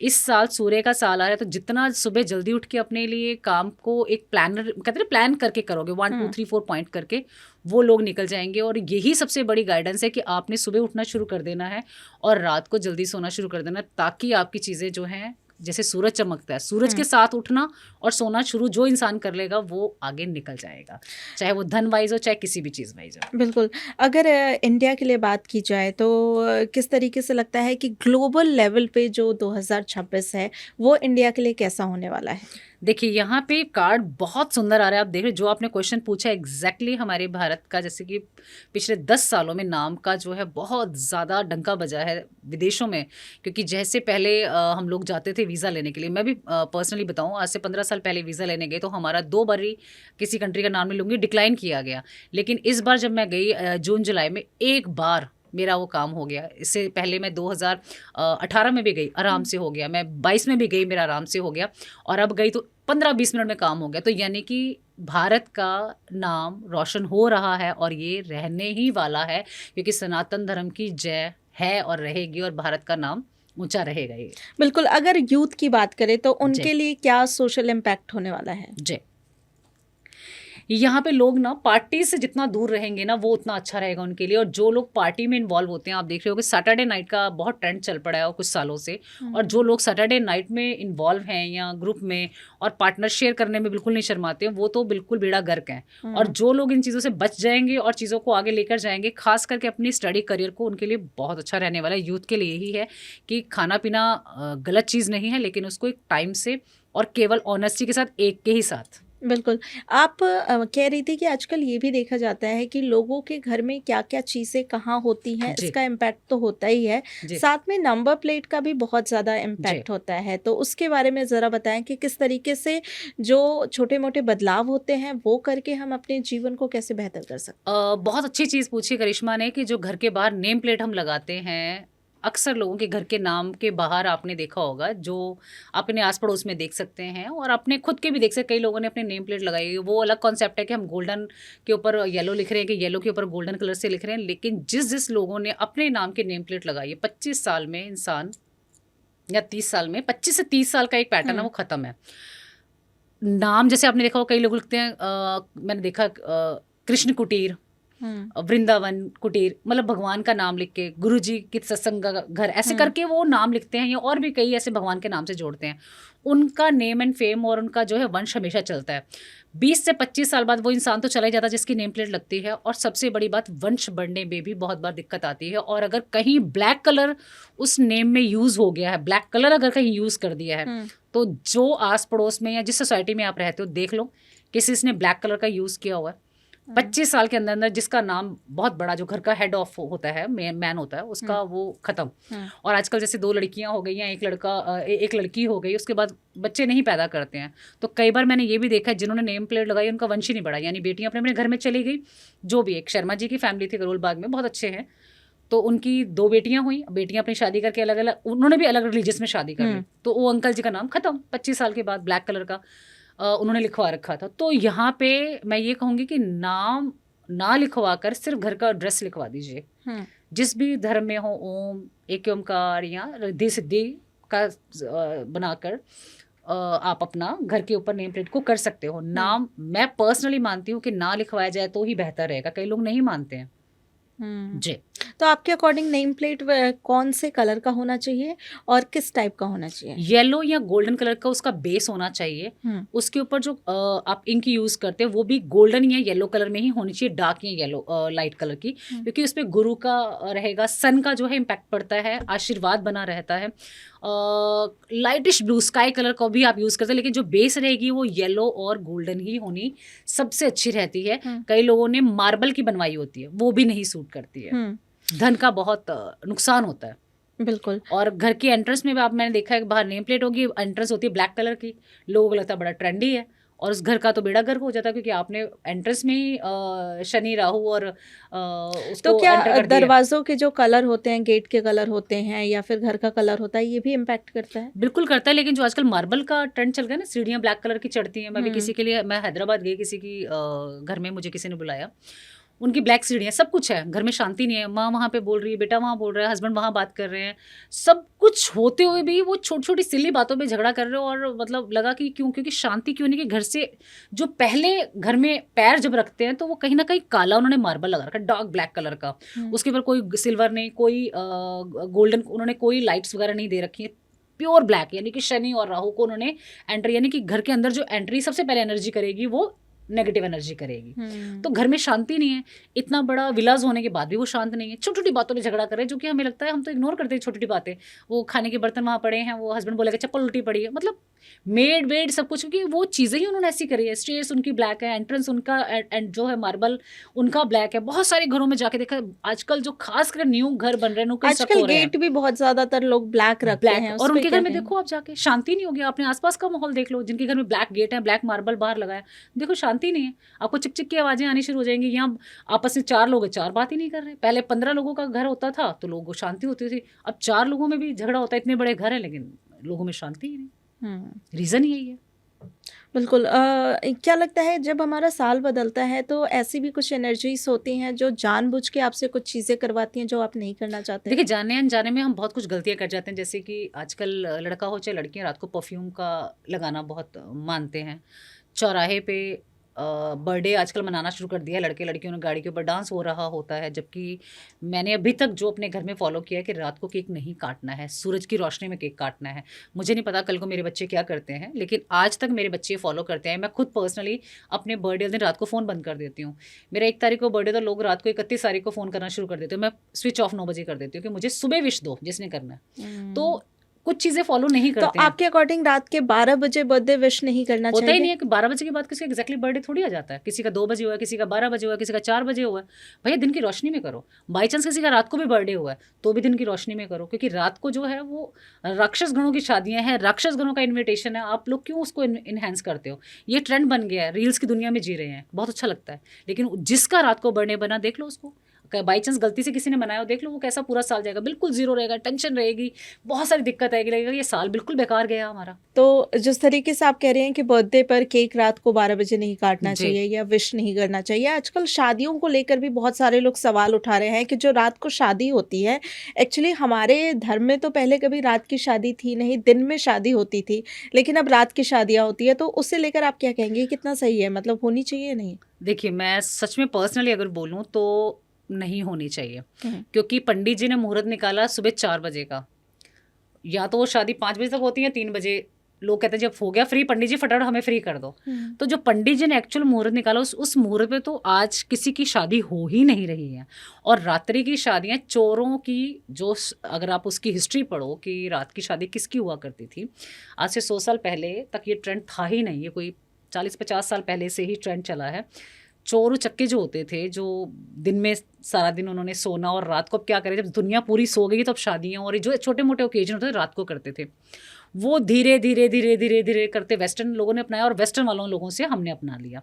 इस साल सूर्य का साल आ रहा है, तो जितना सुबह जल्दी उठ के अपने लिए काम को एक प्लानर, कहते हैं प्लान करके करोगे, 1 2 3 4 पॉइंट करके, वो लोग निकल जाएंगे। और यही सबसे बड़ी गाइडेंस है कि आपने सुबह उठना शुरू कर देना है और रात को जल्दी सोना शुरू कर देना, ताकि आपकी चीज़ें जो हैं, जैसे सूरज चमकता है, सूरज के साथ उठना और सोना शुरू जो इंसान कर लेगा वो आगे निकल जाएगा, चाहे वो धन वाइज हो, चाहे किसी भी चीज़ वाइज हो। बिल्कुल। अगर इंडिया के लिए बात की जाए तो किस तरीके से लगता है कि ग्लोबल लेवल पे जो 2026 है वो इंडिया के लिए कैसा होने वाला है? देखिए यहाँ पे कार्ड बहुत सुंदर आ रहा है। आप देख रहे, जो आपने क्वेश्चन पूछा एग्जैक्टली हमारे भारत का, जैसे कि पिछले 10 सालों में नाम का जो है बहुत ज़्यादा डंका बजा है विदेशों में। क्योंकि जैसे पहले हम लोग जाते थे वीज़ा लेने के लिए, मैं भी पर्सनली बताऊँ, आज से 15 साल पहले वीज़ा लेने गए तो हमारा 2 बार ही किसी कंट्री का नाम नहीं लूँगी, डिक्लाइन किया गया। लेकिन इस बार जब मैं गई जून जुलाई में, एक बार मेरा वो काम हो गया। इससे पहले मैं 2018 में भी गई, आराम से हो गया। मैं 22 में भी गई, मेरा आराम से हो गया। और अब गई तो 15-20 मिनट में काम हो गया। तो यानी कि भारत का नाम रोशन हो रहा है और ये रहने ही वाला है, क्योंकि सनातन धर्म की जय है और रहेगी, और भारत का नाम ऊंचा रहेगा ये। बिल्कुल, अगर यूथ की बात करें तो जी उनके लिए क्या सोशल इम्पैक्ट होने वाला है? जी। यहाँ पे लोग ना पार्टी से जितना दूर रहेंगे ना वो उतना अच्छा रहेगा उनके लिए। और जो लोग पार्टी में इन्वॉल्व होते हैं, आप देख रहे हो कि सैटरडे नाइट का बहुत ट्रेंड चल पड़ा है और कुछ सालों से। और जो लोग सैटरडे नाइट में इन्वॉल्व हैं या ग्रुप में और पार्टनर शेयर करने में बिल्कुल नहीं शर्माते हैं, वो तो बिल्कुल बेड़ा गर्क हैं। और जो लोग इन चीज़ों से बच जाएंगे और चीज़ों को आगे लेकर जाएंगे, खास करके अपनी स्टडी करियर को, उनके लिए बहुत अच्छा रहने वाला है। यूथ के लिए यही है कि खाना पीना गलत चीज़ नहीं है, लेकिन उसको एक टाइम से और केवल ऑनेस्टी के साथ, एक के ही साथ। बिल्कुल। आप कह रही थी कि आजकल ये भी देखा जाता है कि लोगों के घर में क्या-क्या चीज़ें कहाँ होती हैं, जी इसका इम्पैक्ट तो होता ही है। जी साथ में नंबर प्लेट का भी बहुत ज़्यादा जी। इम्पैक्ट होता है। तो उसके बारे में ज़रा बताएँ कि किस तरीके से जो छोटे-मोटे बदलाव होते हैं, वो करके हम अपने जीवन को कैसे बेहतर कर सकते हैं? बहुत अच्छी चीज़ पूछी करिश्मा ने कि जो घर के बाहर नेम प्लेट हम लगाते हैं, अक्सर लोगों के घर के नाम के बाहर आपने देखा होगा, जो अपने आस पड़ोस में देख सकते हैं और अपने खुद के भी देख सकते हैं। कई लोगों ने अपने नेम प्लेट लगाई है। वो अलग कॉन्सेप्ट है कि हम गोल्डन के ऊपर येलो लिख रहे हैं कि येलो के ऊपर गोल्डन कलर से लिख रहे हैं, लेकिन जिस जिस लोगों ने अपने नाम की नेम प्लेट लगाई है, 25 साल में इंसान, या 30 साल में, 25 से 30 साल का एक पैटर्न है, हुँ, वो खत्म है। नाम जैसे आपने देखा हो, कई लोग लिखते हैं, मैंने देखा कृष्ण कुटीर, हुँ, वृंदावन कुटीर, मतलब भगवान का नाम लिख के, गुरु जी के सत्संग का घर, ऐसे हुँ, करके वो नाम लिखते हैं, या और भी कई ऐसे भगवान के नाम से जोड़ते हैं। उनका नेम एंड फेम और उनका जो है वंश हमेशा चलता है। 20 से 25 साल बाद वो इंसान तो चला ही जाता है जिसकी नेम प्लेट लगती है। और सबसे बड़ी बात, वंश बढ़ने में भी बहुत बार दिक्कत आती है। और अगर कहीं ब्लैक कलर उस नेम में यूज हो गया है, ब्लैक कलर अगर कहीं यूज कर दिया है, हुँ, तो जो आस पड़ोस में या जिस सोसाइटी में आप रहते हो, देख लो किसी ने ब्लैक कलर का यूज किया हुआ है, हुँ, 25 साल के अंदर अंदर जिसका नाम बहुत बड़ा, जो घर का हेड ऑफ होता है, मैन होता है, हुँ, उसका वो खत्म। हुँ, और आजकल जैसे 2 लड़कियां हो गई हैं, एक लड़का, एक लड़की हो गई, उसके बाद बच्चे नहीं पैदा करते हैं। तो कई बार मैंने ये भी देखा है, जिन्होंने नेम प्लेट लगाई उनका वंश ही नहीं बढ़ा, यानी बेटियां अपने अपने घर में चली गई। जो भी, एक शर्मा जी की फैमिली थी करोल बाग में, बहुत अच्छे हैं, तो उनकी 2 बेटियां हुई, बेटियां अपनी शादी करके अलग अलग, उन्होंने भी अलग रिलीजियस में शादी कर ली, हुँ, तो वो अंकल जी का नाम खत्म 25 साल के बाद, ब्लैक कलर का उन्होंने लिखवा रखा था। तो यहाँ पे मैं ये कहूँगी कि नाम ना लिखवा कर सिर्फ घर का एड्रेस लिखवा दीजिए। हुँ, जिस भी धर्म में हो, ओम, एक ओमकार या रिद्धि सिद्धि का बनाकर आप अपना घर के ऊपर नेम प्लेट को कर सकते हो। हुँ, नाम मैं पर्सनली मानती हूँ कि ना लिखवाया जाए तो ही बेहतर रहेगा, कई लोग नहीं मानते हैं। हुँ। जी। तो आपके अकॉर्डिंग नेम प्लेट कौन से कलर का होना चाहिए और किस टाइप का होना चाहिए? येलो या गोल्डन कलर का उसका बेस होना चाहिए। हुँ, उसके ऊपर जो आप इंक यूज़ करते हैं वो भी गोल्डन या येलो कलर में ही होनी चाहिए, डार्क या येलो लाइट कलर की, हुँ, क्योंकि उसपे गुरु का रहेगा, सन का जो है इम्पैक्ट पड़ता है, आशीर्वाद बना रहता है। लाइटिश ब्लू स्काई कलर का भी आप यूज़ करते हैं, लेकिन जो बेस रहेगी वो येलो और गोल्डन ही होनी सबसे अच्छी रहती है। हुँ, कई लोगों ने मार्बल की बनवाई होती है, वो भी नहीं सूट करती है, हुँ, धन का बहुत नुकसान होता है। बिल्कुल। और घर के एंट्रेंस में भी आप, मैंने देखा है कि बाहर नेम प्लेट होगी, एंट्रेंस होती है ब्लैक कलर की, लोगों को लगता है बड़ा ट्रेंडी है, और उस घर का तो बेड़ा गर्क हो जाता है, क्योंकि आपने एंट्रेंस में ही शनि राहु और तो उसको क्या एंटर कर दिया है। दरवाज़ों के जो कलर होते हैं, गेट के कलर होते हैं या फिर घर का कलर होता है, ये भी इम्पैक्ट करता है? बिल्कुल करता है, लेकिन जो आजकल मार्बल का ट्रेंड चल गया ना, सीढ़ियाँ ब्लैक कलर की चढ़ती हैं। मैं भी हुँ, किसी के लिए, मैं हैदराबाद गई किसी की घर में, मुझे किसी ने बुलाया, उनकी ब्लैक सीढ़ियाँ, सब कुछ है, घर में शांति नहीं है, माँ वहाँ पे बोल रही है, बेटा वहाँ बोल रहा है, हस्बैंड वहाँ बात कर रहे हैं, सब कुछ होते हुए भी वो छोटी-छोटी सिली बातों पे झगड़ा कर रहे हो। और मतलब लगा कि क्यों? क्योंकि शांति क्यों नहीं, कि घर से जो पहले घर में पैर जब रखते हैं तो वो कहीं न कहीं काला उन्होंने मार्बल लगा रखा है, डार्क ब्लैक कलर का। हुँ, उसके ऊपर कोई सिल्वर नहीं, कोई गोल्डन, उन्होंने कोई लाइट्स वगैरह नहीं दे रखी है, प्योर ब्लैक, यानी कि शनि और राहु को उन्होंने एंटर, यानी कि घर के अंदर जो एंट्री सबसे पहले एनर्जी करेगी वो नेगेटिव एनर्जी करेगी। हुँ, तो घर में शांति नहीं है, इतना बड़ा विलास होने के बाद भी वो शांत नहीं है, छोटी-छोटी बातों पे झगड़ा कर रहे हैं, जो कि हमें लगता है, हम तो इग्नोर करते हैं छोटी-छोटी बातें। वो खाने के बर्तन वहाँ पड़े हैं, वो हस्बैंड बोलेगा चप्पल उल्टी पड़ी है, मतलब मेड-वेड सब कुछ, क्योंकि वो चीज़ें ही उन्होंने ऐसी करी है। स्टेयर्स उनकी ब्लैक है, एंट्रेंस उनका एंड जो है मार्बल उनका ब्लैक है। बहुत सारे घरों में जाके देखा है, आजकल जो खासकर न्यू घर बन रहे हैं, न्यू कंस्ट्रक्ट आजकल हो रहे हैं, गेट भी बहुत ज़्यादातर लोग ब्लैक रखते ब्लैक, हैं, उस और पे उनके क्या घर में कहेंगे? देखो आप जाके, शांति नहीं होगी। आपने आसपास का माहौल देख लो, जिनके घर में ब्लैक गेट है, ब्लैक मार्बल बाहर लगा है, देखो शांति नहीं है। आपको चिक चिक की आवाजें आनी शुरू हो जाएंगी। यहाँ आपस में 4 लोग हैं, 4 बात ही नहीं कर रहे। पहले 15 लोगों का घर होता था तो लोगों को शांति होती थी, अब 4 लोगों में भी झगड़ा होता है। इतने बड़े घर है लेकिन लोगों में शांति ही नहीं। हुँ। रीजन यही है। बिल्कुल क्या लगता है जब हमारा साल बदलता है तो ऐसी भी कुछ एनर्जीज होती हैं जो जानबूझ के आपसे कुछ चीज़ें करवाती हैं जो आप नहीं करना चाहते? देखिए, जाने अनजाने में हम बहुत कुछ गलतियाँ कर जाते हैं, जैसे कि आजकल लड़का हो चाहे लड़कियाँ रात को परफ्यूम का लगाना बहुत मानते हैं। चौराहे पे बर्थडे आजकल मनाना शुरू कर दिया है, लड़के-लड़कियों ने गाड़ी के ऊपर डांस हो रहा होता है, जबकि मैंने अभी तक जो अपने घर में फ़ॉलो किया है कि रात को केक नहीं काटना है, सूरज की रोशनी में केक काटना है। मुझे नहीं पता कल को मेरे बच्चे क्या करते हैं, लेकिन आज तक मेरे बच्चे फ़ॉलो करते हैं। मैं खुद पर्सनली अपने बर्थडे वाले दिन रात को फ़ोन बंद कर देती हूँ। मेरा 1 तारीख को बर्थडे था, लोग रात को 31 तारीख को फ़ोन करना शुरू कर देते हैं। मैं स्विच ऑफ 9 बजे कर देती हूँ कि मुझे सुबह विश दो जिसने करना है। हुँ। तो कुछ चीज़ें फ़ॉलो नहीं तो करते हैं। आपके अकॉर्डिंग रात के 12 बजे बर्थडे विश नहीं करना होता ही नहीं चाहिए? है कि 12 बजे के बाद किसी का एग्ज़ैक्टली बर्थडे थोड़ी आ जाता है। किसी का 2 बजे हुआ है, किसी का 12 बजे हुआ है, किसी का 4 बजे हुआ है। भैया दिन की रोशनी में करो। बाई चांस किसी का रात को भी बर्थडे हुआ है, तो भी दिन की रोशनी में करो, क्योंकि रात को जो है वो राक्षस गणों की शादियाँ हैं, राक्षस गणों का इन्विटेशन है। आप लोग क्यों उसको एनहांस करते हो? ये ट्रेंड बन गया है, रील्स की दुनिया में जी रहे हैं, बहुत अच्छा लगता है। लेकिन जिसका रात को बर्थडे बना देख लो उसको। बाई चांस गलती से किसी ने मनाया हो, देख लो वो कैसा पूरा साल जाएगा। बिल्कुल ज़ीरो रहेगा, टेंशन रहेगी, बहुत सारी दिक्कत आएगी, लगेगा ये साल बिल्कुल बेकार गया हमारा। तो जिस तरीके से आप कह रहे हैं कि बर्थडे पर केक रात को 12 बजे नहीं काटना जी। चाहिए या विश नहीं करना चाहिए, आजकल शादियों को लेकर भी बहुत सारे लोग सवाल उठा रहे हैं कि जो रात को शादी होती है, एक्चुअली हमारे धर्म में तो पहले कभी रात की शादी थी नहीं, दिन में शादी होती थी, लेकिन अब रात की शादियाँ होती है, तो उससे लेकर आप क्या कहेंगे? कितना सही है? मतलब होनी चाहिए या नहीं? देखिए, मैं सच में पर्सनली अगर बोलूँ तो नहीं होनी चाहिए, हुँ, क्योंकि पंडित जी ने मुहूर्त निकाला सुबह 4 बजे का। या तो वो शादी 5 बजे तक होती है, 3 बजे लोग कहते हैं जब हो गया फ्री पंडित जी फटाफट हमें फ्री कर दो। हुँ, तो जो पंडित जी ने एक्चुअल मुहूर्त निकाला उस मुहूर्त पे तो आज किसी की शादी हो ही नहीं रही है। और रात्रि की शादियाँ चोरों की, अगर आप उसकी हिस्ट्री पढ़ो कि रात की शादी किसकी हुआ करती थी, आज से 100 साल पहले तक ये ट्रेंड था ही नहीं, ये कोई 40-50 साल पहले से ही ट्रेंड चला है। चोर उचक्के जो होते थे, जो दिन में सारा दिन उन्होंने सोना और रात को अब क्या करें, जब दुनिया पूरी सो गई तो अब शादियाँ और ये जो छोटे-मोटे ओकेजन होते थे रात को करते थे। वो धीरे-धीरे करते वेस्टर्न लोगों ने अपनाया और वेस्टर्न वालों लोगों से हमने अपना लिया।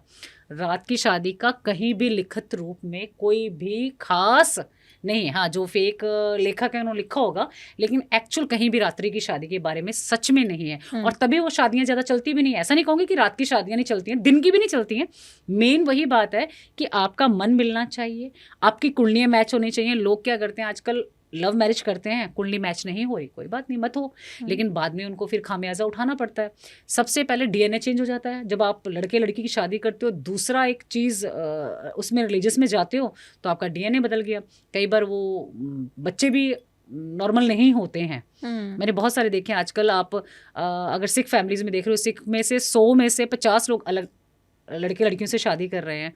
रात की शादी का कहीं भी लिखित रूप में कोई भी ख़ास नहीं है। हाँ, जो फेक लेखक है उन्होंने लिखा होगा, लेकिन एक्चुअल कहीं भी रात्रि की शादी के बारे में सच में नहीं है। हुँ, और तभी वो शादियाँ ज़्यादा चलती भी नहीं है। ऐसा नहीं कहूँगी कि रात की शादियाँ नहीं चलती हैं, दिन की भी नहीं चलती हैं। मेन वही बात है कि आपका मन मिलना चाहिए, आपकी कुंडलियाँ मैच होनी चाहिए। लोग क्या करते हैं आजकल, लव मैरिज करते हैं, कुंडली मैच नहीं हुई, कोई बात नहीं, मत हो। हुँ, लेकिन बाद में उनको फिर खामियाजा उठाना पड़ता है। सबसे पहले डीएनए चेंज हो जाता है जब आप लड़के लड़की की शादी करते हो। दूसरा एक चीज़ उसमें रिलीजियस में जाते हो तो आपका डीएनए बदल गया। कई बार वो बच्चे भी नॉर्मल नहीं होते हैं। हुँ, मैंने बहुत सारे देखे हैं आजकल। आप अगर सिख फैमिलीज़ में देख रहे हो, सिख में से 100 में से 50 लोग अलग लड़के लड़कियों से शादी कर रहे हैं।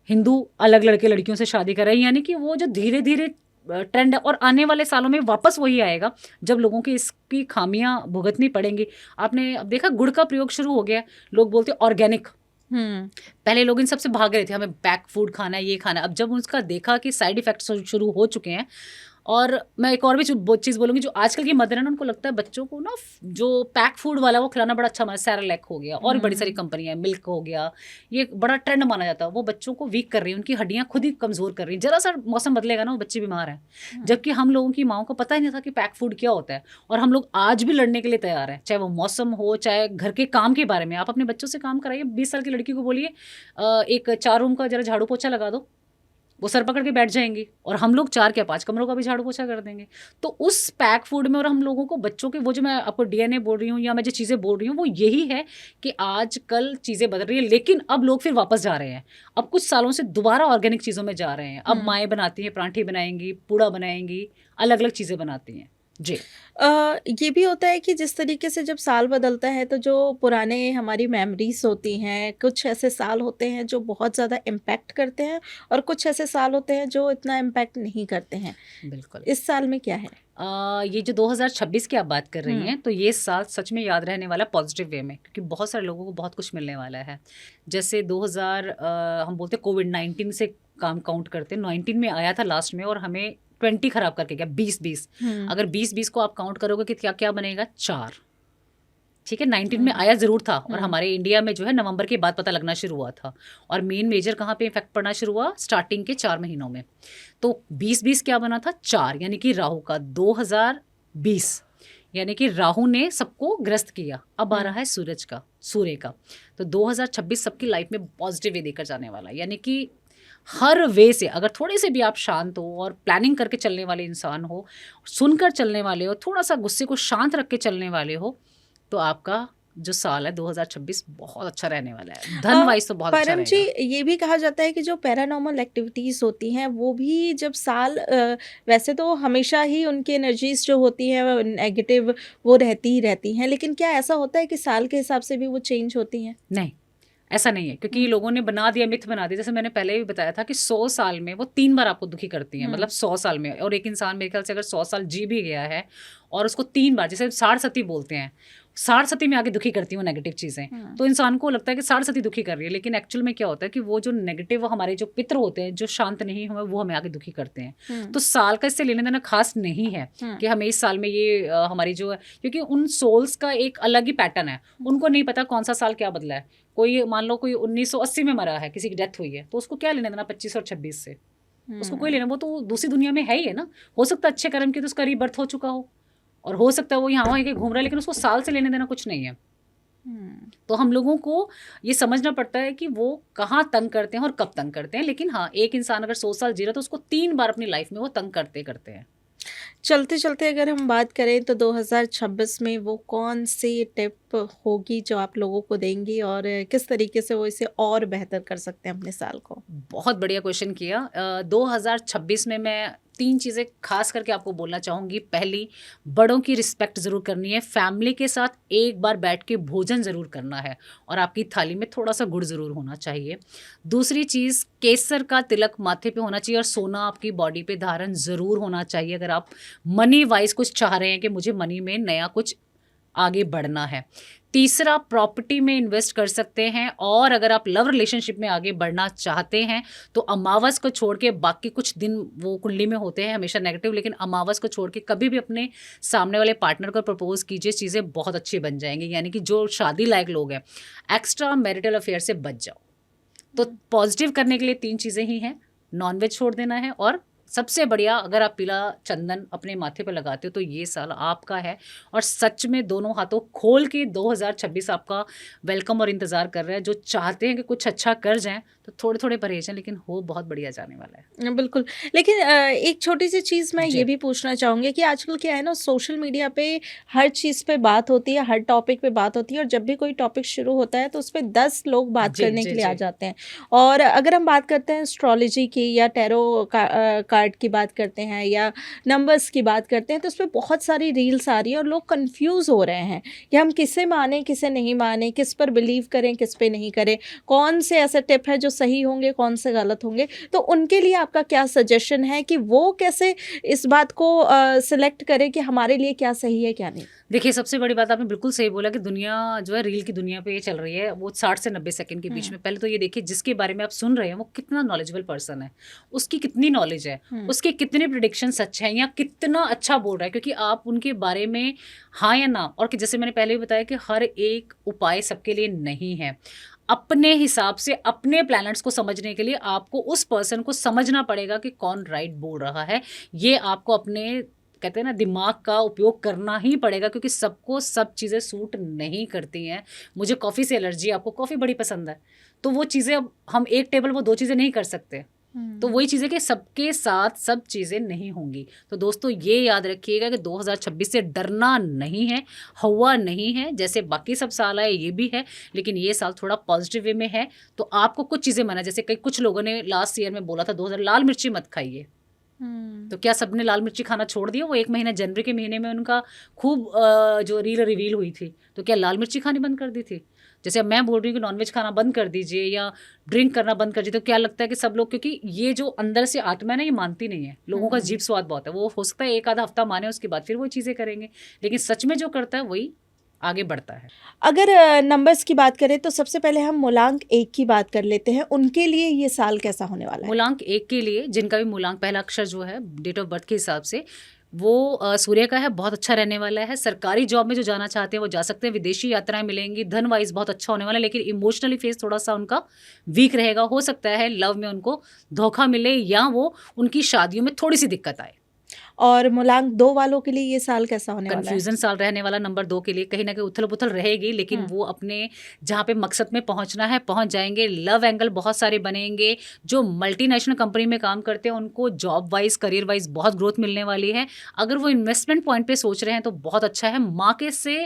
हिंदू अलग लड़के लड़कियों से शादी कर रहे हैं। यानी कि वो जो धीरे धीरे ट्रेंड है और आने वाले सालों में वापस वही आएगा जब लोगों की इसकी खामियां भुगतनी पड़ेंगी। आपने अब देखा गुड़ का प्रयोग शुरू हो गया है, लोग बोलते हैं ऑर्गेनिक। हुँ, पहले लोग इन सब से भाग रहे थे, हमें पैक फूड खाना है, ये खाना है। अब जब उसका देखा कि साइड इफेक्ट्स शुरू हो चुके हैं। और मैं एक और भी चीज़ बोलूँगी, जो आजकल की मदर है ना, उनको लगता है बच्चों को ना जो पैक फूड वाला वो खिलाना बड़ा अच्छा माना। सैरेलैक हो गया और भी बड़ी सारी हुँ, कंपनियां, मिल्क हो गया, ये एक बड़ा ट्रेंड माना जाता है। वो बच्चों को वीक कर रही है, उनकी हड्डियां खुद ही कमज़ोर कर रही हैं। जरा सा मौसम बदलेगा ना वो बच्चे बीमार हैं। हुँ। जबकि हम लोगों की माओं को पता ही नहीं था कि पैक फूड क्या होता है, और हम लोग आज भी लड़ने के लिए तैयार हैं, चाहे वो मौसम हो, चाहे घर के काम के बारे में। आप अपने बच्चों से काम कराइए। 20 साल की लड़की को बोलिए एक 4 रूम का जरा झाड़ू पोछा लगा दो, वो सर पकड़ के बैठ जाएंगी। और हम लोग 4 क्या 5 कमरों का भी झाड़ू पोछा कर देंगे। तो उस पैक फूड में, और हम लोगों को बच्चों के, वो जो मैं आपको डीएनए बोल रही हूँ या मैं जो चीज़ें बोल रही हूँ, वो यही है कि आजकल चीज़ें बदल रही है, लेकिन अब लोग फिर वापस जा रहे हैं। अब कुछ सालों से दोबारा ऑर्गेनिक चीज़ों में जा रहे हैं। अब हुँ। माएँ बनाती हैं, परांठे बनाएंगी, पूड़ा बनाएंगी, अलग अलग चीज़ें बनाती हैं। जी। ये भी होता है कि जिस तरीके से जब साल बदलता है तो जो पुराने हमारी मेमोरीज होती हैं, कुछ ऐसे साल होते हैं जो बहुत ज़्यादा इम्पैक्ट करते हैं और कुछ ऐसे साल होते हैं जो इतना इम्पैक्ट नहीं करते हैं। बिल्कुल। इस साल में क्या है? ये जो 2026 की आप बात कर रही हुँ, हैं, तो ये साल सच में याद रहने वाला पॉजिटिव वे में, क्योंकि बहुत सारे लोगों को बहुत कुछ मिलने वाला है। जैसे 2000 हम बोलते कोविड-19 से काम काउंट करते हैं, 19 में आया था लास्ट में और हमें 20 खराब करके गया, 20-20। हुँ, अगर 20-20 को आप काउंट करोगे कि क्या-क्या बनेगा? 4। ठीक है, 19 में हुँ, आया ज़रूर था, और हुँ, हमारे इंडिया में जो है नवंबर के बाद पता लगना शुरू हुआ था। और मेन मेजर कहाँ पे इफ़ेक्ट पड़ना शुरू हुआ? स्टार्टिंग के 4 महीनों में। तो 20-20 क्या बना था? 4, यानी कि राहु का 2020। यानी कि राहु ने सबको ग्रस्त किया, अब आ रहा है सूर्य का। तो 2026 सबकी लाइफ में पॉजिटिव वे देकर जाने वाला है। यानी कि हर वे से अगर थोड़े से भी आप शांत हो और प्लानिंग करके चलने वाले इंसान हो, सुनकर चलने वाले हो, थोड़ा सा गुस्से को शांत रख के चलने वाले हो, तो आपका जो साल है 2026 बहुत अच्छा रहने वाला है। धन वाइज तो बहुत अच्छा परम जी, रहेगा। ये भी कहा जाता है कि जो पैरानॉर्मल एक्टिविटीज़ होती हैं वो भी जब साल वैसे तो हमेशा ही उनकी एनर्जीज जो होती हैं नेगेटिव वो रहती ही रहती हैं, लेकिन क्या ऐसा होता है कि साल के हिसाब से भी वो चेंज होती हैं? नहीं, ऐसा नहीं है, क्योंकि लोगों ने बना दिया, मिथ बना दिया। जैसे मैंने पहले भी बताया था कि 100 साल में वो 3 बार आपको दुखी करती हैं, मतलब 100 साल में। और एक इंसान मेरे ख्याल से अगर 100 साल जी भी गया है और उसको 3 बार, जैसे साढ़-सती बोलते हैं, साढ़-सती में आके दुखी करती हूँ नेगेटिव चीज़ें, तो इंसान को लगता है कि साढ़-सती दुखी कर रही है, लेकिन एक्चुअल में क्या होता है कि वो जो नेगेटिव हमारे जो पितर होते हैं, जो शांत नहीं हुए, वो हमें आके दुखी करते हैं। तो साल का इससे लेने देना खास नहीं है कि हमें इस साल में ये हमारी जो है, क्योंकि उन सोल्स का एक अलग ही पैटर्न है, उनको नहीं पता कौन सा साल क्या बदला है। कोई मान लो कोई 1980 में मरा है, किसी की डेथ हुई है, तो उसको क्या लेना देना 25 और 26 से, उसको कोई लेना, वो तो दूसरी दुनिया में है ही है ना। हो सकता है अच्छे कर्म की तो उसका रीबर्थ हो चुका हो, और हो सकता है वो यहाँ वहाँ कहीं घूम रहा है, लेकिन उसको साल से लेने देना कुछ नहीं है। तो हम लोगों को ये समझना पड़ता है कि वो कहाँ तंग करते हैं और कब तंग करते हैं। लेकिन हाँ, एक इंसान अगर 100 साल जी रहा है तो उसको 3 बार अपनी लाइफ में वो तंग करते करते हैं। चलते चलते अगर हम बात करें तो 2026 में वो कौन सी टिप होगी जो आप लोगों को देंगी और किस तरीके से वो इसे और बेहतर कर सकते हैं अपने साल को? बहुत बढ़िया क्वेश्चन किया। 2026 में मैं 3 चीज़ें खास करके आपको बोलना चाहूँगी। पहली, बड़ों की रिस्पेक्ट ज़रूर करनी है, फैमिली के साथ एक बार बैठ के भोजन ज़रूर करना है, और आपकी थाली में थोड़ा सा गुड़ ज़रूर होना चाहिए। दूसरी चीज़, केसर का तिलक माथे पे होना चाहिए, और सोना आपकी बॉडी पे धारण ज़रूर होना चाहिए अगर आप मनी वाइज कुछ चाह रहे हैं कि मुझे मनी में नया कुछ आगे बढ़ना है। तीसरा, प्रॉपर्टी में इन्वेस्ट कर सकते हैं, और अगर आप लव रिलेशनशिप में आगे बढ़ना चाहते हैं तो अमावस को छोड़ के बाकी कुछ दिन वो कुंडली में होते हैं हमेशा नेगेटिव, लेकिन अमावस को छोड़ के कभी भी अपने सामने वाले पार्टनर को प्रपोज कीजिए, चीज़ें बहुत अच्छी बन जाएंगी। यानी कि जो शादी लायक लोग हैं, एक्स्ट्रा मैरिटल अफेयर से बच जाओ। तो पॉजिटिव करने के लिए 3 चीज़ें ही हैं, नॉनवेज छोड़ देना है, और सबसे बढ़िया, अगर आप पीला चंदन अपने माथे पर लगाते हो तो ये साल आपका है। और सच में दोनों हाथों खोल के 2026 आपका वेलकम और इंतज़ार कर रहा है। जो चाहते हैं कि कुछ अच्छा कर जाएं तो थोड़े थोड़े परहेज हैं, लेकिन हो बहुत बढ़िया जाने वाला है। बिल्कुल। लेकिन एक छोटी सी चीज़ मैं जी। ये भी पूछना चाहूँगी कि आजकल क्या है ना, सोशल मीडिया पे हर चीज़ पे बात होती है, हर टॉपिक पे बात होती है, और जब भी कोई टॉपिक शुरू होता है तो उस पे 10 लोग बात जी करने जी के लिए आ जी। जाते हैं। और अगर हम बात करते हैं एस्ट्रोलॉजी की या टैरो कार्ड की बात करते हैं या नंबर्स की बात करते हैं, तो उस पे बहुत सारी रील्स आ रही हैं और लोग कन्फ्यूज़ हो रहे हैं कि हम किसे मानें, किसे नहीं मानें, किस पर बिलीव करें, किस पे नहीं करें, कौन से ऐसे टिप है जो सही होंगे, कौन से गलत होंगे। तो उनके लिए आपका क्या सजेशन है कि वो कैसे इस बात को सिलेक्ट करें कि हमारे लिए क्या सही है, क्या नहीं? देखिए, सबसे बड़ी बात आपने बिल्कुल सही बोला कि दुनिया जो है रील की दुनिया पे चल रही है, वो 60 से 90 सेकंड के बीच में। पहले तो ये देखिए, जिसके बारे में आप सुन रहे हैं वो कितना नॉलेजेबल पर्सन है, उसकी कितनी नॉलेज है, उसके कितने प्रिडिक्शन सच हैं, या कितना अच्छा बोल रहा है, क्योंकि आप उनके बारे में हाँ या ना, और कि जैसे मैंने पहले भी बताया कि हर एक उपाय सबके लिए नहीं है। अपने हिसाब से अपने प्लैनेट्स को समझने के लिए आपको उस पर्सन को समझना पड़ेगा कि कौन राइट बोल रहा है। ये आपको अपने, कहते हैं ना, दिमाग का उपयोग करना ही पड़ेगा, क्योंकि सबको सब चीज़ें सूट नहीं करती हैं। मुझे कॉफ़ी से एलर्जी है, आपको कॉफ़ी बड़ी पसंद है, तो वो चीज़ें अब हम एक टेबल वो 2 चीज़ें नहीं कर सकते। तो वही चीज़ें कि सबके साथ सब चीज़ें नहीं होंगी। तो दोस्तों, ये याद रखिएगा कि 2026 से डरना नहीं है, हवा नहीं है। जैसे बाकी सब साल आए ये भी है, लेकिन ये साल थोड़ा पॉजिटिव वे में है। तो आपको कुछ चीज़ें मना, जैसे कुछ लोगों ने लास्ट ईयर में बोला था 2000 लाल मिर्ची मत खाइए, तो क्या सबने लाल मिर्ची खाना छोड़ दिया? वो 1 महीना जनवरी के महीने में उनका खूब जो रील रिवील हुई थी, तो क्या लाल मिर्ची खानी बंद कर दी थी? जैसे अब मैं बोल रही हूँ कि नॉनवेज खाना बंद कर दीजिए या ड्रिंक करना बंद कर दीजिए, तो क्या लगता है कि सब लोग, क्योंकि ये जो अंदर से आत्मा है ना, ये मानती नहीं है। लोगों का जीभ स्वाद बहुत है, वो हो सकता है 1 आधा हफ्ता माने, उसके बाद फिर वो चीज़ें करेंगे, लेकिन सच में जो करता है वही आगे बढ़ता है। अगर नंबर्स की बात करें तो सबसे पहले हम मूलांक 1 की बात कर लेते हैं। उनके लिए ये साल कैसा होने वाला है? मूलांक 1 के लिए, जिनका भी मूलांक पहला अक्षर जो है डेट ऑफ बर्थ के हिसाब से वो सूर्य का है, बहुत अच्छा रहने वाला है। सरकारी जॉब में जो जाना चाहते हैं वो जा सकते हैं, विदेशी यात्राएं मिलेंगी, धन वाइज बहुत अच्छा होने वाला है, लेकिन इमोशनली फेस थोड़ा सा उनका वीक रहेगा। हो सकता है लव में उनको धोखा मिले, या वो उनकी शादियों में थोड़ी सी दिक्कत आए। और मूलांक 2 वालों के लिए ये साल कैसा होने वाला है? कंफ्यूजन साल रहने वाला नंबर 2 के लिए, कहीं ना कहीं उथल पुथल रहेगी, लेकिन वो अपने जहाँ पे मकसद में पहुंचना है पहुंच जाएंगे। लव एंगल बहुत सारे बनेंगे। जो मल्टीनेशनल कंपनी में काम करते हैं उनको जॉब वाइज करियर वाइज बहुत ग्रोथ मिलने वाली है। अगर वो इन्वेस्टमेंट पॉइंट पे सोच रहे हैं तो बहुत अच्छा है। माँ के से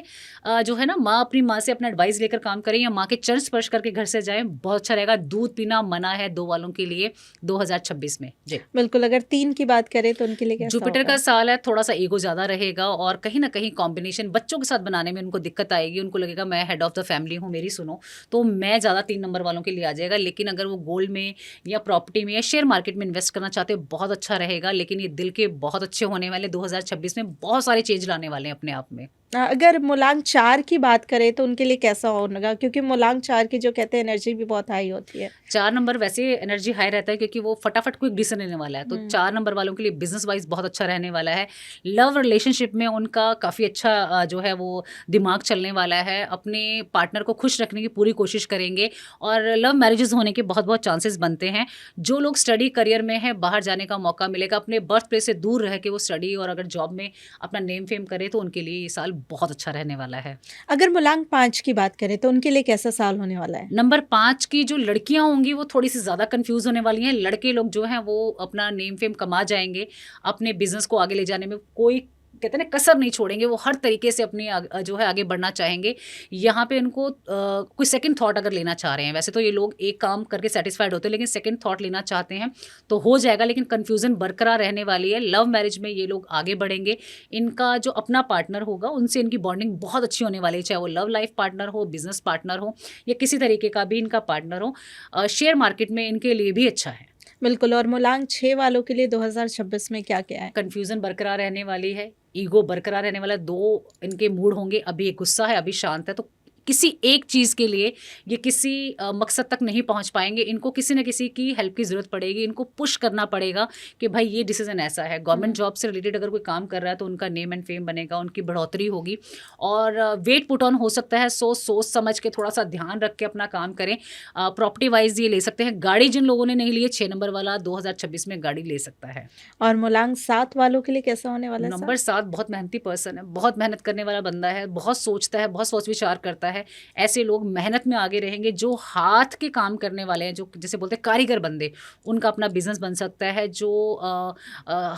जो है ना, माँ अपनी माँ से अपना एडवाइस लेकर काम करें या माँ के चरण स्पर्श करके घर से जाएं, बहुत अच्छा रहेगा। दूध पीना मना है 2 वालों के लिए 2026 में। जी बिल्कुल। अगर 3 की बात करें तो उनके लिए कैसा जुपिटर होगा? का साल है, थोड़ा सा ईगो ज़्यादा रहेगा और कहीं ना कहीं कॉम्बिनेशन बच्चों के साथ बनाने में उनको दिक्कत आएगी। उनको लगेगा मैं हेड ऑफ द फैमिली हूँ, मेरी सुनो, तो मैं ज़्यादा 3 नंबर वालों के लिए आ जाएगा। लेकिन अगर वो गोल्ड में या प्रॉपर्टी में या शेयर मार्केट में इन्वेस्ट करना चाहते हैं बहुत अच्छा रहेगा। लेकिन ये दिल के बहुत अच्छे होने वाले, 2026 में बहुत सारे चेंज लाने वाले हैं अपने आप में। अगर मूलांक 4 की बात करें तो उनके लिए कैसा होगा? क्योंकि मूलांक 4 की जो कहते हैं एनर्जी भी बहुत हाई होती है। 4 नंबर वैसे एनर्जी हाई रहता है क्योंकि वो फटाफट क्विक डिसीजन लेने वाला है। तो 4 नंबर वालों के लिए बिजनेस वाइज बहुत अच्छा रहने वाला है। लव रिलेशनशिप में उनका काफ़ी अच्छा जो है वो दिमाग चलने वाला है। अपने पार्टनर को खुश रखने की पूरी कोशिश करेंगे और लव मैरिजेस होने के बहुत बहुत चांसेस बनते हैं। जो लोग स्टडी करियर में है, बाहर जाने का मौका मिलेगा। अपने बर्थ प्लेस से दूर रह के वो स्टडी और अगर जॉब में अपना नेम फेम करे तो उनके लिए ये साल बहुत अच्छा रहने वाला है। अगर मूलांक 5 की बात करें तो उनके लिए कैसा साल होने वाला है? नंबर 5 की जो लड़कियां होंगी वो थोड़ी सी ज़्यादा कंफ्यूज होने वाली हैं। लड़के लोग जो हैं वो अपना नेम फेम कमा जाएंगे। अपने बिजनेस को आगे ले जाने में कोई कहते हैं ना कसर नहीं छोड़ेंगे। वो हर तरीके से अपनी जो है आगे बढ़ना चाहेंगे। यहाँ पे उनको कोई सेकंड थॉट अगर लेना चाह रहे हैं, वैसे तो ये लोग एक काम करके सेटिस्फाइड होते हैं, लेकिन सेकंड थॉट लेना चाहते हैं तो हो जाएगा। लेकिन कन्फ्यूज़न बरकरार रहने वाली है। लव मैरिज में ये लोग आगे बढ़ेंगे। इनका जो अपना पार्टनर होगा उनसे इनकी बॉन्डिंग बहुत अच्छी होने वाली है, चाहे वो लव लाइफ पार्टनर हो, बिजनेस पार्टनर हो या किसी तरीके का भी इनका पार्टनर हो। शेयर मार्केट में इनके लिए भी अच्छा है। बिल्कुल। और मूलांक 6 वालों के लिए 2026 में क्या-क्या है? कन्फ्यूज़न बरकरार रहने वाली है, ईगो बरकरार रहने वाला है। 2 इनके मूड होंगे, अभी एक गुस्सा है, अभी शांत है। तो किसी एक चीज़ के लिए ये किसी मकसद तक नहीं पहुंच पाएंगे। इनको किसी न किसी की हेल्प की ज़रूरत पड़ेगी। इनको पुश करना पड़ेगा कि भाई ये डिसीजन ऐसा है। गवर्नमेंट जॉब से रिलेटेड अगर कोई काम कर रहा है तो उनका नेम एंड फेम बनेगा, उनकी बढ़ोतरी होगी और वेट पुट ऑन हो सकता है। सोच समझ के थोड़ा सा ध्यान रख के अपना काम करें। प्रॉपर्टी वाइज ये ले सकते हैं। गाड़ी जिन लोगों ने नहीं ली है, 6 नंबर वाला 2026 में गाड़ी ले सकता है। और मूलांक 7 वालों के लिए कैसा होने वाला है साल? नंबर 7 बहुत मेहनती पर्सन है, बहुत मेहनत करने वाला बंदा है, बहुत सोचता है, बहुत सोच विचार करता है। ऐसे लोग मेहनत में आगे रहेंगे। जो हाथ के काम करने वाले हैं, जो जैसे बोलते हैं कारीगर बंदे, उनका अपना बिजनेस बन सकता है। जो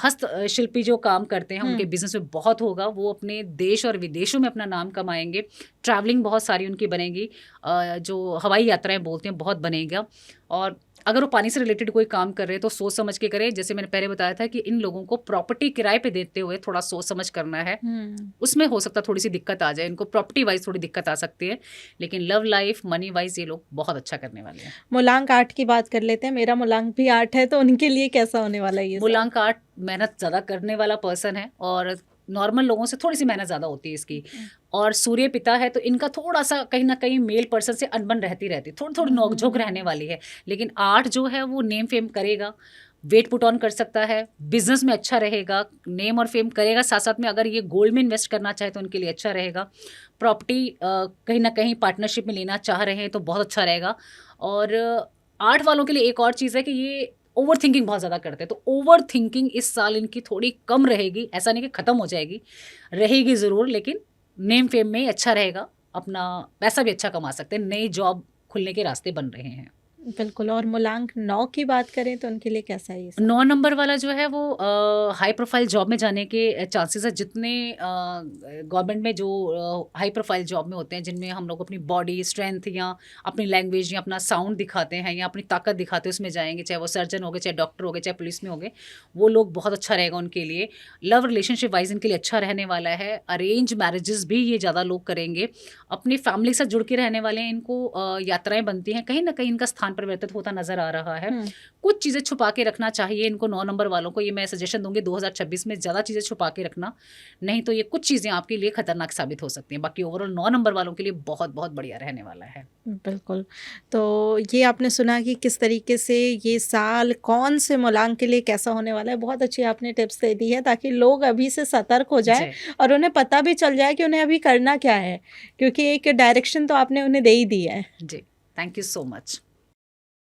हस्त शिल्पी जो काम करते हैं उनके बिजनेस में बहुत होगा। वो अपने देश और विदेशों में अपना नाम कमाएंगे। ट्रैवलिंग बहुत सारी उनकी बनेगी। जो हवाई यात्राएं बोलते हैं बहुत बनेगा। और अगर वो पानी से रिलेटेड कोई काम कर रहे हैं तो सोच समझ के करें। जैसे मैंने पहले बताया था कि इन लोगों को प्रॉपर्टी किराए पे देते हुए थोड़ा सोच समझ करना है। उसमें हो सकता है थोड़ी सी दिक्कत आ जाए, इनको प्रॉपर्टी वाइज थोड़ी दिक्कत आ सकती है। लेकिन लव लाइफ मनी वाइज ये लोग बहुत अच्छा करने वाले हैं। मूलांक 8 की बात कर लेते हैं। मेरा मूलांक भी 8 है, तो उनके लिए कैसा होने वाला है ये साल? मूलांक 8 मेहनत ज़्यादा करने वाला पर्सन है और नॉर्मल लोगों से थोड़ी सी मेहनत ज़्यादा होती है इसकी। और सूर्य पिता है तो इनका थोड़ा सा कहीं ना कहीं मेल पर्सन से अनबन रहती थोड़ी थोड़ी नोकझोंक रहने वाली है। लेकिन 8 जो है वो नेम फेम करेगा, वेट पुट ऑन कर सकता है, बिजनेस में अच्छा रहेगा, नेम और फेम करेगा। साथ साथ में अगर ये गोल्ड में इन्वेस्ट करना चाहे तो उनके लिए अच्छा रहेगा। प्रॉपर्टी कहीं ना कहीं पार्टनरशिप में लेना चाह रहे हैं तो बहुत अच्छा रहेगा। और 8 वालों के लिए एक और चीज़ है कि ये ओवर थिंकिंग बहुत ज़्यादा करते हैं। तो ओवर थिंकिंग इस साल इनकी थोड़ी कम रहेगी। ऐसा नहीं कि ख़त्म हो जाएगी, रहेगी ज़रूर, लेकिन नेम फेम में अच्छा रहेगा। अपना पैसा भी अच्छा कमा सकते हैं। नई जॉब खुलने के रास्ते बन रहे हैं। बिल्कुल। और मूलांक 9 की बात करें तो उनके लिए कैसा है ये साल? 9 नंबर वाला जो है वो हाई प्रोफाइल जॉब में जाने के चांसेस है। जितने गवर्नमेंट में जो हाई प्रोफाइल जॉब में होते हैं, जिनमें हम लोग अपनी बॉडी स्ट्रेंथ या अपनी लैंग्वेज या अपना साउंड दिखाते हैं या अपनी ताकत दिखाते हैं, उसमें जाएंगे। चाहे वो सर्जन हो गए, चाहे डॉक्टर हो गए, चाहे पुलिस में हो गए, वो लोग बहुत अच्छा रहेगा उनके लिए। लव रिलेशनशिप वाइज इनके लिए अच्छा रहने वाला है। अरेंज मैरिजेस भी ये ज़्यादा लोग करेंगे। अपनी फैमिली के साथ जुड़ के रहने वाले हैं। इनको यात्राएं बनती हैं, कहीं ना कहीं इनका स्थान परिवर्तित होता नजर आ रहा है। कुछ चीज़ें छुपा के रखना चाहिए इनको। 9 नंबर वालों को ये मैं सजेशन दूंगी 2026 में ज़्यादा चीज़ें छुपा के रखना, नहीं तो ये कुछ चीज़ें आपके लिए खतरनाक साबित हो सकती हैं। बाकी ओवरऑल 9 नंबर वालों के लिए बहुत बहुत बढ़िया रहने वाला है। बिल्कुल। तो ये आपने सुना कि किस तरीके से ये साल कौन से मूलांक के लिए कैसा होने वाला है। बहुत अच्छी आपने टिप्स दे दी है ताकि लोग अभी से सतर्क हो जाएं और उन्हें पता भी चल जाए कि उन्हें अभी करना क्या है, क्योंकि एक डायरेक्शन तो आपने उन्हें दे ही दी है। जी, थैंक यू सो मच।